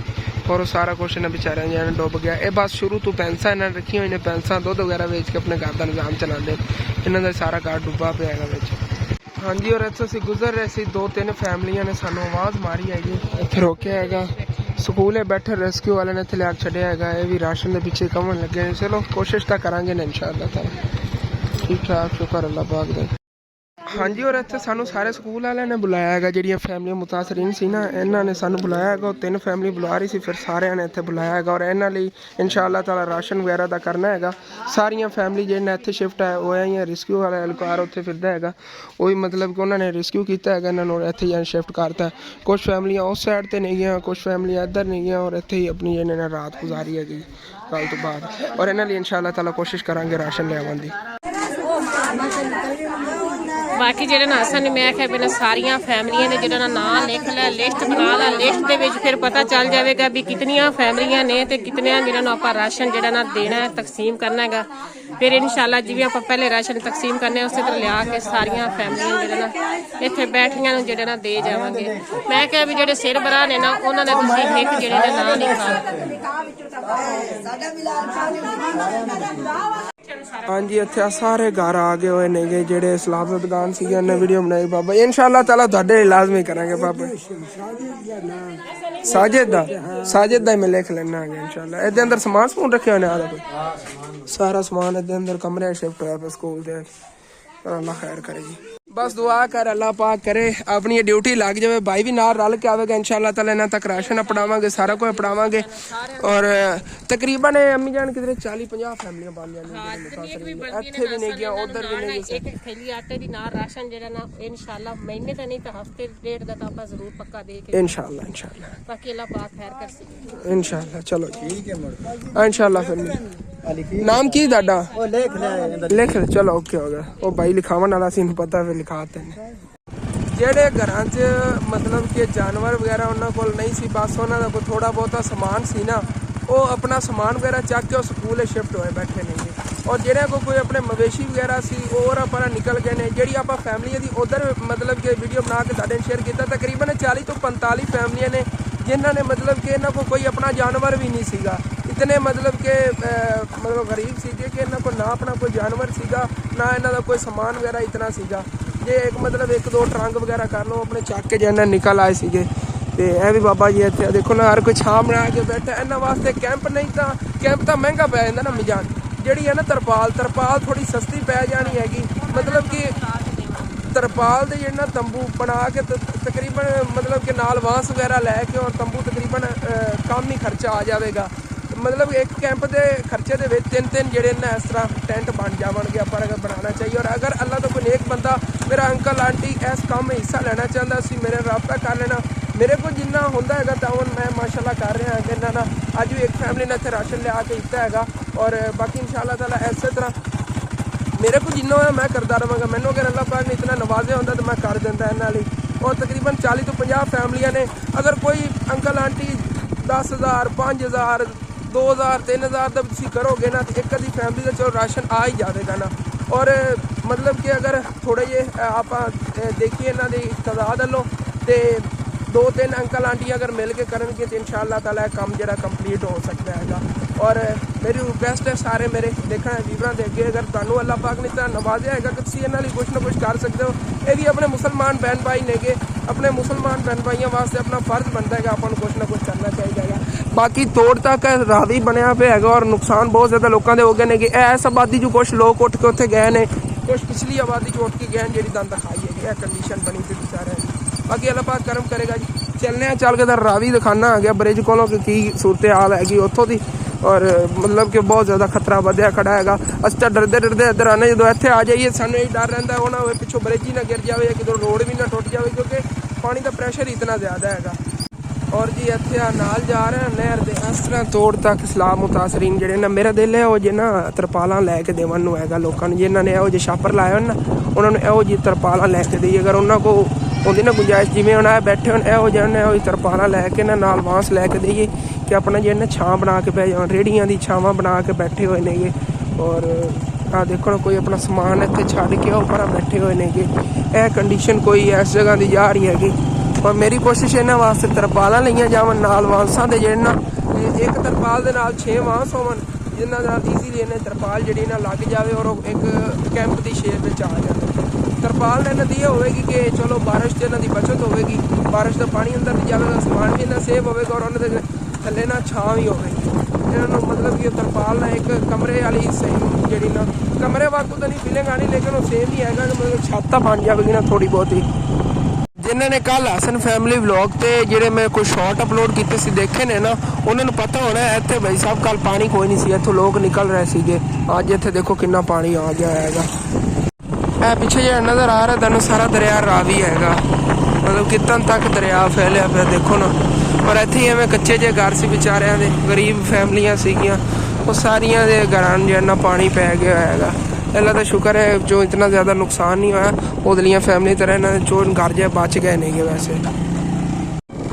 ਔਰ ਸਾਰਾ ਕੁਛ ਇਹਨਾਂ ਵਿਚਾਰਿਆਂ ਜਿਹਨਾਂ ਡੁੱਬ ਗਿਆ। ਇਹ ਬਸ ਸ਼ੁਰੂ ਤੋਂ ਪੈਂਸਾਂ ਇਹਨਾਂ ਨੇ ਰੱਖੀਆਂ ਹੋਈਆਂ ਨੇ, ਪੈਂਸਾਂ ਦੁੱਧ ਵਗੈਰਾ ਵੇਚ ਕੇ ਆਪਣੇ ਘਰ ਦਾ ਨਿਜ਼ਾਮ ਚਲਾਉਂਦੇ। ਇਹਨਾਂ ਦਾ ਸਾਰਾ ਘਰ ਡੁੱਬਾ ਪਿਆ ਹੈਗਾ ਵਿੱਚ। ਹਾਂਜੀ, ਔਰ ਇੱਥੋਂ ਅਸੀਂ ਗੁਜ਼ਰ ਰਹੇ ਸੀ, 2-3 ਫੈਮਲੀਆਂ ਨੇ ਸਾਨੂੰ ਆਵਾਜ਼ ਮਾਰੀ ਹੈਗੀ, ਇੱਥੇ ਰੋਕਿਆ ਹੈਗਾ। ਸਕੂਲੇ ਬੈਠੇ ਰੈਸਕਿਊ ਵਾਲਿਆਂ ਨੇ ਇੱਥੇ ਲਿਆ ਕੇ ਛੱਡਿਆ ਹੈਗਾ। ਇਹ ਵੀ ਰਾਸ਼ਨ ਦੇ ਪਿੱਛੇ ਘੁੰਮਣ ਲੱਗੇ ਨੇ। ਚਲੋ ਕੋਸ਼ਿਸ਼ ਤਾਂ ਕਰਾਂਗੇ ਨਾ ਇਨਸ਼ਾਅੱਲਾ ਤਾਲਾ। ਠੀਕ ਠਾਕ, ਸ਼ੁਕਰ ਅੱਲਾਹ ਪਾਕ ਦਾ। ਹਾਂਜੀ, ਔਰ ਇੱਥੇ ਸਾਨੂੰ ਸਾਰੇ ਸਕੂਲ ਵਾਲਿਆਂ ਨੇ ਬੁਲਾਇਆ ਹੈਗਾ। ਜਿਹੜੀਆਂ ਫੈਮਲੀਆਂ ਮੁਤਾਸਰੀਨ ਸੀ ਨਾ, ਇਹਨਾਂ ਨੇ ਸਾਨੂੰ ਬੁਲਾਇਆ ਹੈਗਾ। ਉਹ 3 ਫੈਮਲੀ ਬੁਲਾ ਰਹੀ ਸੀ, ਫਿਰ ਸਾਰਿਆਂ ਨੇ ਇੱਥੇ ਬੁਲਾਇਆ ਹੈਗਾ। ਔਰ ਇਹਨਾਂ ਲਈ ਇਨਸ਼ਾਅੱਲਾ ਤਾਲਾ ਰਾਸ਼ਨ ਵਗੈਰਾ ਦਾ ਕਰਨਾ ਹੈਗਾ। ਸਾਰੀਆਂ ਫੈਮਲੀ ਜਿਹੜੀਆਂ ਇੱਥੇ ਸ਼ਿਫਟ ਹੈ ਉਹ ਆਈਆਂ। ਰਿਸਕਿਊ ਵਾਲਾ ਐਲਕਾਰ ਉੱਥੇ ਫਿਰਦਾ ਹੈਗਾ, ਉਹ ਵੀ ਮਤਲਬ ਕਿ ਉਹਨਾਂ ਨੇ ਰਿਸਕਿਊ ਕੀਤਾ ਹੈਗਾ, ਇਹਨਾਂ ਨੂੰ ਇੱਥੇ ਜਾਂ ਸ਼ਿਫਟ ਕਰਤਾ। ਕੁਛ ਫੈਮਲੀਆਂ ਉਸ ਸਾਈਡ 'ਤੇ ਨਹੀਂ ਗਈਆਂ, ਕੁਛ ਫੈਮਲੀਆਂ ਇੱਧਰ ਨਹੀਂ ਗਈਆਂ, ਔਰ ਇੱਥੇ ਹੀ ਆਪਣੀ ਇਹਨਾਂ ਨੇ ਰਾਤ ਗੁਜ਼ਾਰੀ ਹੈਗੀ ਕੱਲ੍ਹ ਤੋਂ ਬਾਅਦ। ਔਰ ਇਹਨਾਂ ਲਈ ਇਨਸ਼ਾਅੱਲਾ ਤਾਲਾ ਕੋਸ਼ਿਸ਼ ਕਰਾਂਗੇ ਰਾਸ਼ਨ ਲਿਆਉਣ ਦੀ। ਬਾਕੀ ਜਿਹੜੇ ਨਾ ਸਾਨੂੰ ਮੈਂ ਆਖਿਆ ਪਹਿਲਾਂ ਸਾਰੀਆਂ ਫੈਮਲੀਆਂ ਦੇ ਜਿਹੜਾ ਨਾਂ ਲਿਖ ਲੈ, ਲਿਸਟ ਬਣਾ ਲਾ। ਲਿਸਟ ਦੇ ਵਿੱਚ ਫਿਰ ਪਤਾ ਚੱਲ ਜਾਵੇਗਾ ਵੀ ਕਿਤਨੀਆਂ ਫੈਮਲੀਆਂ ਨੇ ਤੇ ਕਿਤਨਿਆਂ ਜਿਹਨਾਂ ਨੂੰ ਆਪਾਂ ਰਾਸ਼ਨ ਜਿਹੜਾ ਨਾ ਦੇਣਾ ਹੈ, ਤਕਸੀਮ ਕਰਨਾ ਹੈਗਾ। ਫਿਰ ਇਨਸ਼ਾਅੱਲਾ ਜਿਵੇਂ ਆਪਾਂ ਪਹਿਲੇ ਰਾਸ਼ਨ ਤਕਸੀਮ ਕਰਨੇ ਉਸੇ ਤਰ੍ਹਾਂ ਲਿਆ ਕੇ ਸਾਰੀਆਂ ਫੈਮਲੀਆਂ ਜਿਹੜਾ ਨਾ ਇੱਥੇ ਬੈਠੀਆਂ ਨੂੰ ਜਿਹੜਾ ਨਾ ਦੇ ਜਾਵਾਂਗੇ। ਮੈਂ ਕਿਹਾ ਵੀ ਜਿਹੜੇ ਸਿਰਬਰਾਹ ਨੇ ਨਾ ਉਹਨਾਂ ਦਾ ਤੁਸੀਂ ਇੱਕ ਜਿਹੜੇ ਦੇ ਨਾਂ ਲਿਖਾ। ਹਾਂਜੀ, ਇੱਥੇ ਸਾਰੇ ਘਰ ਆ ਗਏ ਹੋਏ ਨੇਗੇ ਜਿਹੜੇ ਸਲਾਬਤਗਾਨ ਸੀਗੇ। ਉਹਨੇ ਵੀਡੀਓ ਬਣਾਈ ਬਾਬਾ, ਇਨਸ਼ਾਅੱਲਾ ਤਾਲਾ ਤੁਹਾਡੇ ਲਾਜ਼ਮੀ ਕਰਾਂਗੇ ਬਾਬਾ। ਸਾਜਿਦ ਦਾ ਮੈਂ ਲਿਖ ਲੈਣਾ ਹੈਗਾ ਇਨਸ਼ਾਅੱਲਾ। ਇਹਦੇ ਅੰਦਰ ਸਮਾਨ ਸਮੂਨ ਰੱਖਿਆ ਹੋਇਆ ਨੇ ਆਦਾ ਕੋਈ ਸਾਰਾ ਸਮਾਨ ਇਹਦੇ ਅੰਦਰ ਕਮਰੇ ਸ਼ਿਫਟ ਹੋਇਆ ਪਿਆ ਸਕੂਲ ਦੇ। ਅੱਲਾਹ ਖੈਰ करे जी। बस दुआ कर अल्लाह पाक करे अपनी ड्यूटी लग जाए। भाई भी नाल रल के आवेगा इंशाअल्लाह ताला। इन्हां तक राशन अपनावांगे, सारा कुछ अपनावांगे। और तकरीबन अम्मी जान किधरे 40-50 फैमिलियां बन जांदियां। इत्थे भी नहीं गया, उधर भी नहीं गया। एक थैली आटे दी नाल राशन जेड़ा ना इंशाअल्लाह महीने दा नहीं तो हफ्ते डेढ़ दा तो आपा जरूर पक्का दे के इंशाअल्लाह बाकी अल्लाह पाक खैर कर सके इंशाअल्लाह। चलो ठीक है इंशाअल्लाह। फिर नाम की दादा लिख चलो ओके हो गया। वो भाई लिखावन वाला सी पता फिर लिखाते हैं। ਜਿਹੜੇ ਘਰਾਂ 'ਚ ਮਤਲਬ ਕਿ ਜਾਨਵਰ ਵਗੈਰਾ ਉਹਨਾਂ ਕੋਲ ਨਹੀਂ ਸੀ, ਬਸ ਉਹਨਾਂ ਦਾ ਕੋਈ ਥੋੜਾ ਬਹੁਤਾ ਸਮਾਨ ਸੀ ਨਾ, ਉਹ ਆਪਣਾ ਸਮਾਨ ਵਗੈਰਾ ਚੱਕ ਕੇ ਉਹ ਸਕੂਲੇ ਸ਼ਿਫਟ ਹੋਏ ਬੈਠੇ ਨੇਗੇ। ਔਰ ਜਿਹੜੇ ਕੋਲ ਕੋਈ ਆਪਣੇ ਮਵੇਸ਼ੀ ਵਗੈਰਾ ਸੀ ਉਹ ਆਪਾਂ ਨਿਕਲ ਗਏ ਨੇ। ਜਿਹੜੀ ਆਪਾਂ ਫੈਮਲੀਆਂ ਦੀ ਉਧਰ ਮਤਲਬ ਕਿ ਵੀਡੀਓ ਬਣਾ ਕੇ ਸਾਡੇ ਸ਼ੇਅਰ ਕੀਤਾ, ਤਕਰੀਬਨ 40 ਤੋਂ 45 ਫੈਮਲੀਆਂ ਨੇ ਜਿਨ੍ਹਾਂ ਨੇ ਮਤਲਬ ਕਿ ਇਹਨਾਂ ਕੋਲ ਕੋਈ ਆਪਣਾ ਜਾਨਵਰ ਵੀ ਨਹੀਂ ਸੀਗਾ। इतने मतलब के मतलब गरीब सीगे कि इन्हों को ना अपना कोई जानवर सीगा, ना इन्हों का कोई समान वगैरह इतना सीगा। जे एक मतलब 1-2 ट्रंक वगैरह कर लो अपने चक के जो निकल आए सीगे। तो यह भी बाबा जी इतने देखो ना हर कोई छां बना के बैठा। इन्होंने वास्ते कैंप नहीं तो कैंप तो महंगा पै जाता ना मिजान। जी है ना तरपाल थोड़ी सस्ती पै जानी हैगी। मतलब कि तरपाल के जो तंबू बना के तकरीबन मतलब कि नाल बांस वगैरह लैके और तंबू तकरीबन कम ही खर्चा आ जाएगा। मतलब एक कैंप के खर्चे के 3-3 जोड़े ना इस तरह टेंट बन जाएंगे। आप अगर बनाना चाहिए और अगर अल्लाह तो कोई नेक बंदा मेरा अंकल आंटी इस काम में हिस्सा लेना चाहता सी मेरे रब्ता कर लेना। मेरे को जिन्ना होंदा है तावन मैं माशाल्लाह कर रहा कि इन्होंने अज भी एक फैमिली ने इतने राशन लिया के दिता है। और बाकी इंशाअल्लाह ताला इस तरह मेरे को जिन्ना होया मैं करता रहांगा। मैनू अगर अल्लाह पाक ने इतना नवाजे होंदा तो मैं कर दिंदा इन्हां लई। और तकरीबन 40 तो 50 फैमिलियां ने। अगर कोई अंकल आंटी 10,000 5,000 2,000 3,000 तक तुम करोगे ना तो एक अद्धी फैमिली का चलो राशन आ ही जाएगा ना। और मतलब कि अगर थोड़े जे आप देखिए इन्हों की तादाद लो तो 2-3 अंकल आंटियां अगर मिल के करेंगे तो इंशाअल्लाह ताला काम जरा कंप्लीट हो सकता है। और मेरी रिक्वेस्ट है सारे मेरे देखने व्यूअरां दे अगे, अगर तुहानू अल्लाह पाक ने इतना नवाजा है कि तुसीं इन्हां लई कुछ ना कुछ कर सकते हो। ये भी अपने मुसलमान बहन भाई नेगे, अपने मुसलमान बहन भाइयों वास्ते अपना फर्ज बनता है अपन कुछ ना कुछ करना चाहिए। बाकी तोड़ तक रावी बनया पे है और नुकसान बहुत ज़्यादा लोगों के हो गए ने। इस आबादी जो कुछ लोग उठ के उत्थे गए ने, कुछ पिछली आबादी जो उठ के गए जी दंद खाई है कंडीशन बनी थी बेचारे। बाकी अल्लाह पाक करम करेगा जी। चलने चल के रावी दिखाना आ गया ब्रिज को की सूरत हाल हैगी उत्थों की। और मतलब कि बहुत ज़्यादा खतरा वधिया खड़ा है। अस तो डरते इधर आने जो इतने आ जाइए सानू यही डर रहा हो ना पिछों ब्रिज ही ना गिर जाए या किधर रोड भी ना टुट जाए क्योंकि पानी का प्रैशर इतना ज़्यादा है। और जी इतने नाल जा रहे हैं नहर के इस तरह तोड़ तक सलाम मुतासरीन जोड़े ना मेरा दिल है वो जे ना तरपालां लैके देवन नूं हैगा लोगों ने जिन्होंने इहो जे छापर लाए हो ना उन्होंने इहो जी तरपालां लैके दी। अगर उन्होंने को होंदी ना गुंजाइश जिवें हुण आ बैठे होण इहो जिहे इहो तरपालां लैके ना नाल बांस लैके देइए कि अपना जे ना छां बना के पै जाण। रेहड़ियां दी छावां बना के बैठे हुए नेगे। और आ देखो ना कोई अपना समान इत्थे छड्ड के उपर बैठे हुए नेगे। यह कंडीशन कोई इस जगह की जा रही हैगी। और मेरी कोशिश इन्हां वास्ते तरपालां लईआं जावन नाल बांसां दे जेहड़े ना ਤੇ ਇੱਕ ਤਰਪਾਲ ਦੇ ਨਾਲ 6 ਮਾਸ ਹੋਵਣ ਜਿਨ੍ਹਾਂ ਨਾਲ ਈਜ਼ੀਲੀ ਇਹਨੇ ਤਰਪਾਲ ਜਿਹੜੀ ਨਾ ਲੱਗ ਜਾਵੇ ਔਰ ਉਹ ਇੱਕ ਕੈਂਪ ਦੀ ਸ਼ੇਪ ਵਿੱਚ ਆ ਜਾਵੇ। ਤਰਪਾਲ ਇਹਨਾਂ ਦੀ ਇਹ ਹੋਵੇਗੀ ਕਿ ਚਲੋ ਬਾਰਿਸ਼ 'ਚ ਇਹਨਾਂ ਦੀ ਬਚਤ ਹੋਵੇਗੀ, ਬਾਰਿਸ਼ ਦਾ ਪਾਣੀ ਅੰਦਰ ਨਹੀਂ ਜਾਵੇਗਾ, ਸਮਾਨ ਵੀ ਇਹਨਾਂ ਸੇਵ ਹੋਵੇਗਾ ਔਰ ਉਹਨਾਂ ਦੇ ਥੱਲੇ ਨਾ ਛਾਂ ਵੀ ਹੋਵੇਗੀ। ਇਹਨਾਂ ਨੂੰ ਮਤਲਬ ਕਿ ਤਰਪਾਲ ਨਾਲ ਇੱਕ ਕਮਰੇ ਵਾਲੀ ਸਹੀ ਜਿਹੜੀ ਨਾ ਕਮਰੇ ਵਾਂਗੂ ਤਾਂ ਨਹੀਂ ਫੀਲਿੰਗ ਆਣੀ, ਲੇਕਿਨ ਉਹ ਸੇਮ ਹੀ ਹੈਗਾ, ਮਤਲਬ ਛੱਤ ਤਾਂ ਬਣ ਜਾਵੇਗੀ ਨਾ ਥੋੜੀ ਬਹੁਤੀ। ਜਿਨ੍ਹਾਂ ਨੇ ਕੱਲ ਹਸਨ ਫੈਮਿਲੀ ਵਲੌਗ ਤੇ ਜਿਹੜੇ ਮੈਂ ਕੋਈ ਸ਼ਾਰਟ ਅਪਲੋਡ ਕੀਤੇ ਸੀ ਦੇਖੇ ਨੇ ਨਾ, ਉਹਨਾਂ ਨੂੰ ਪਤਾ ਹੋਣਾ ਇੱਥੇ ਭਾਈ ਸਾਹਿਬ ਕੱਲ ਪਾਣੀ ਕੋਈ ਨਹੀਂ ਸੀ, ਇੱਥੋਂ ਲੋਕ ਨਿਕਲ ਰਹੇ ਸੀਗੇ। ਅੱਜ ਇੱਥੇ ਦੇਖੋ ਕਿੰਨਾ ਪਾਣੀ ਆ ਗਿਆ ਹੈਗਾ। ਇਹ ਪਿੱਛੇ ਜਿਹੜਾ ਨਜ਼ਰ ਆ ਰਿਹਾ ਤੁਹਾਨੂੰ ਸਾਰਾ ਦਰਿਆ ਰਾਵੀ ਹੈਗਾ, ਮਤਲਬ ਕਿਤਨ ਤੱਕ ਦਰਿਆ ਫੈਲਿਆ ਪਿਆ ਦੇਖੋ ਨਾ। ਪਰ ਇੱਥੇ ਐਵੇਂ ਕੱਚੇ ਜਿਹੇ ਘਰ ਸੀ ਵਿਚਾਰਿਆਂ ਦੇ, ਗਰੀਬ ਫੈਮਲੀਆਂ ਸੀਗੀਆਂ, ਉਹ ਸਾਰੀਆਂ ਦੇ ਘਰਾਂ ਜਿਹੜਾ ਪਾਣੀ ਪੈ ਗਿਆ ਹੈਗਾ। ਅੱਲਾ ਦਾ ਸ਼ੁਕਰ ਹੈ ਜੋ ਇਤਨਾ ਜ਼ਿਆਦਾ ਨੁਕਸਾਨ ਨਹੀਂ ਹੋਇਆ, ਉਦਲੀਆਂ ਫੈਮਲੀ ਤਰ੍ਹਾਂ ਇਹਨਾਂ ਦੇ ਚੋਰ ਘਰ ਜੇ ਬਚ ਗਏ ਨੇਗੇ ਵੈਸੇ।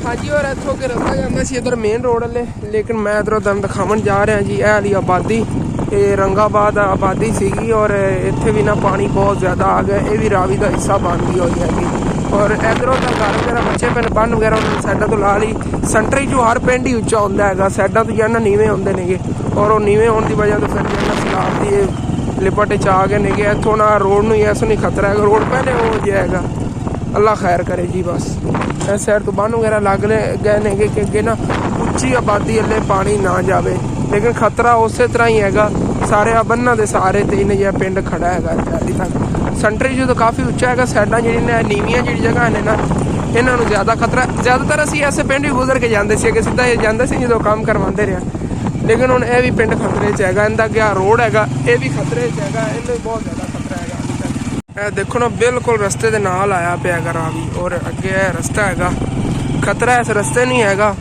ਹਾਂਜੀ ਔਰ ਇੱਥੋਂ ਕਿ ਰਸਤਾ ਜਾਂਦਾ ਸੀ ਇੱਧਰ ਮੇਨ ਰੋਡ ਵਾਲੇ, ਲੇਕਿਨ ਮੈਂ ਇੱਧਰੋਂ ਤੁਹਾਨੂੰ ਦਿਖਾਉਣ ਜਾ ਰਿਹਾ ਜੀ। ਇਹ ਵਾਲੀ ਆਬਾਦੀ ਇਹ ਰੰਗਾਬਾਦ ਆਬਾਦੀ ਸੀਗੀ ਔਰ ਇੱਥੇ ਵੀ ਨਾ ਪਾਣੀ ਬਹੁਤ ਜ਼ਿਆਦਾ ਆ ਗਿਆ, ਇਹ ਵੀ ਰਾਵੀ ਦਾ ਹਿੱਸਾ ਬਣ ਗਈ ਹੋਈ ਹੈਗੀ। ਔਰ ਇੱਧਰੋਂ ਦਾ ਘਰ ਵਗੈਰਾ ਬੱਚੇ ਪਿੰਡ ਬੰਨ ਵਗੈਰਾ ਉਹਨਾਂ ਸਾਈਡਾਂ ਤੋਂ ਲਾ ਲਈ। ਸੈਂਟਰੀ 'ਚੋਂ ਹਰ ਪਿੰਡ ਹੀ ਉੱਚਾ ਹੁੰਦਾ ਹੈਗਾ, ਸਾਈਡਾਂ ਤੋਂ ਜਿਹੜਾ ਨੀਵੇਂ ਹੁੰਦੇ ਨੇਗੇ ਔਰ ਉਹ ਨੀਵੇਂ ਹੋਣ ਦੀ ਵਜ੍ਹਾ ਤੋਂ ਫਿਰ ਜਿਹੜਾ ਸਲਾਬ ਦੀ ਲਿਪਟ 'ਚ ਆ ਗਏ ਨੇਗੇ। ਇੱਥੋਂ ਨਾ ਰੋਡ ਨੂੰ ਇਸ ਨਹੀਂ ਖਤਰਾ ਹੈਗਾ, ਰੋਡ ਪਹਿਲੇ ਹੋ ਜਾਏਗਾ। ਅੱਲਾ ਖੈਰ ਕਰੇ ਜੀ। ਬਸ ਇਸ ਸਾਈਡ ਤੋਂ ਬੰਨ ਵਗੈਰਾ ਲੱਗ ਗਏ ਨੇਗੇ ਕਿ ਅੱਗੇ ਨਾ ਉੱਚੀ ਆਬਾਦੀ ਵੱਲੇ ਪਾਣੀ ਨਾ ਜਾਵੇ, ਲੇਕਿਨ ਖਤਰਾ ਉਸੇ ਤਰ੍ਹਾਂ ਹੀ ਹੈਗਾ। ਸਾਰੇ ਬੰਨਾਂ ਦੇ ਸਾਰੇ ਤੇ ਇਹਨੇ ਜਿਹਾ ਪਿੰਡ ਖੜਾ ਹੈਗਾ ਹਾਲੇ ਤੱਕ। ਸੈਂਟਰੀ ਜਦੋਂ ਕਾਫੀ ਉੱਚਾ ਹੈਗਾ, ਸਾਈਡਾਂ ਜਿਹੜੀ ਨੇ ਨੀਵੀਆਂ ਜਿਹੜੀ ਜਗ੍ਹਾ ਨੇ ਨਾ ਇਹਨਾਂ ਨੂੰ ਜ਼ਿਆਦਾ ਖਤਰਾ। ਜ਼ਿਆਦਾਤਰ ਅਸੀਂ ਐਸੇ ਪਿੰਡ ਵੀ ਗੁਜ਼ਰ ਕੇ ਜਾਂਦੇ ਸੀ, ਅੱਗੇ ਸਿੱਧਾ ਜਾਂਦੇ ਸੀ ਜਦੋਂ ਕੰਮ ਕਰਵਾਉਂਦੇ ਰਿਹਾ, ਲੇਕਿਨ ਹੁਣ ਇਹ ਵੀ ਪਿੰਡ ਖਤਰੇ 'ਚ ਹੈਗਾ। ਇਹਦਾ ਗਿਆ ਰੋਡ ਹੈਗਾ ਇਹ ਵੀ ਖਤਰੇ 'ਚ ਹੈਗਾ, ਇਹਨੂੰ ਵੀ ਬਹੁਤ ਜ਼ਿਆਦਾ ਖਤਰਾ ਹੈਗਾ। ਇਹ ਦੇਖੋ ਨਾ ਬਿਲਕੁਲ ਰਸਤੇ ਦੇ ਨਾਲ ਆਇਆ ਪਿਆ ਹੈਗਾ ਰਾਵੀ ਔਰ ਅੱਗੇ ਇਹ ਰਸਤਾ ਹੈਗਾ। ਖਤਰਾ ਇਸ ਰਸਤੇ ਨਹੀਂ ਹੈਗਾ,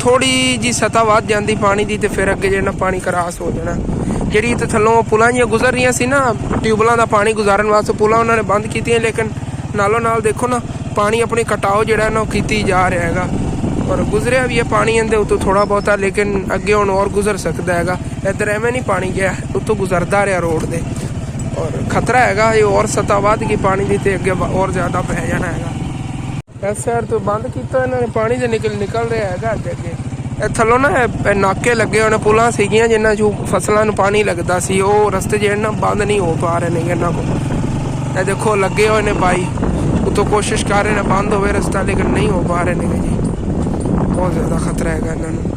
ਥੋੜੀ ਜੀ ਸਤਹ ਵੱਧ ਜਾਂਦੀ ਪਾਣੀ ਦੀ ਤੇ ਫਿਰ ਅੱਗੇ ਜਿਹੜਾ ਪਾਣੀ ਕਰਾਸ ਹੋ ਜਾਣਾ। ਜਿਹੜੀ ਇੱਥੇ ਥੱਲੋਂ ਪੁਲਾਂ ਜਿਹੀਆਂ ਗੁਜ਼ਰ ਰਹੀਆਂ ਸੀ ਨਾ ਟਿਊਬਲਾਂ ਦਾ ਪਾਣੀ ਗੁਜ਼ਾਰਨ ਵਾਸਤੇ, ਪੁਲਾਂ ਉਹਨਾਂ ਨੇ ਬੰਦ ਕੀਤੀਆਂ, ਲੇਕਿਨ ਨਾਲੋਂ ਨਾਲ ਦੇਖੋ ਨਾ ਪਾਣੀ ਆਪਣੀ ਕਟਾਓ ਜਿਹੜਾ ਨਾ ਉਹ ਕੀਤੀ ਜਾ ਰਿਹਾ ਹੈਗਾ ਔਰ ਗੁਜ਼ਰਿਆ ਵੀ ਹੈ ਪਾਣੀ ਇਹਦੇ ਉੱਤੋਂ ਥੋੜਾ ਬਹੁਤਾ, ਲੇਕਿਨ ਅੱਗੇ ਹੁਣ ਹੋਰ ਗੁਜ਼ਰ ਸਕਦਾ ਹੈਗਾ। ਇੱਧਰ ਐਵੇਂ ਨਹੀਂ ਪਾਣੀ ਗਿਆ, ਉੱਤੋਂ ਗੁਜ਼ਰਦਾ ਰਿਹਾ ਰੋਡ ਦੇ ਔਰ ਖਤਰਾ ਹੈਗਾ ਇਹ ਹੋਰ ਸਤਹ ਵੱਧ ਗਈ ਪਾਣੀ ਦੀ ਤੇ ਅੱਗੇ ਹੋਰ ਜ਼ਿਆਦਾ ਪੈ ਜਾਣਾ ਹੈਗਾ। ਇਸ ਸਾਈਡ ਤੋਂ ਬੰਦ ਕੀਤਾ ਇਹਨਾਂ ਨੇ, ਪਾਣੀ ਦੇ ਨਿਕਲ ਰਿਹਾ ਹੈਗਾ ਅੱਗੇ। ਇਹ ਥੱਲੋਂ ਨਾ ਨਾਕੇ ਲੱਗੇ ਹੋਣੇ, ਪੁਲਾਂ ਸੀਗੀਆਂ ਜਿਨ੍ਹਾਂ 'ਚੋਂ ਫਸਲਾਂ ਨੂੰ ਪਾਣੀ ਲੱਗਦਾ ਸੀ, ਉਹ ਰਸਤੇ ਜਿਹੜੇ ਨਾ ਬੰਦ ਨਹੀਂ ਹੋ ਪਾ ਰਹੇ ਨੇ ਇਹਨਾਂ ਕੋਲ। ਇਹ ਦੇਖੋ ਲੱਗੇ ਹੋਏ ਨੇ ਬਾਈ, ਉੱਤੋਂ ਕੋਸ਼ਿਸ਼ ਕਰ ਰਹੇ ਨੇ ਬੰਦ ਹੋਵੇ ਰਸਤਾ, ਲੇਕਿਨ ਨਹੀਂ ਹੋ ਪਾ ਰਹੇ ਨੇ ਜੀ। ਬਹੁਤ ਜ਼ਿਆਦਾ ਖਤਰਾ ਹੈਗਾ ਇਹਨਾਂ ਨੂੰ।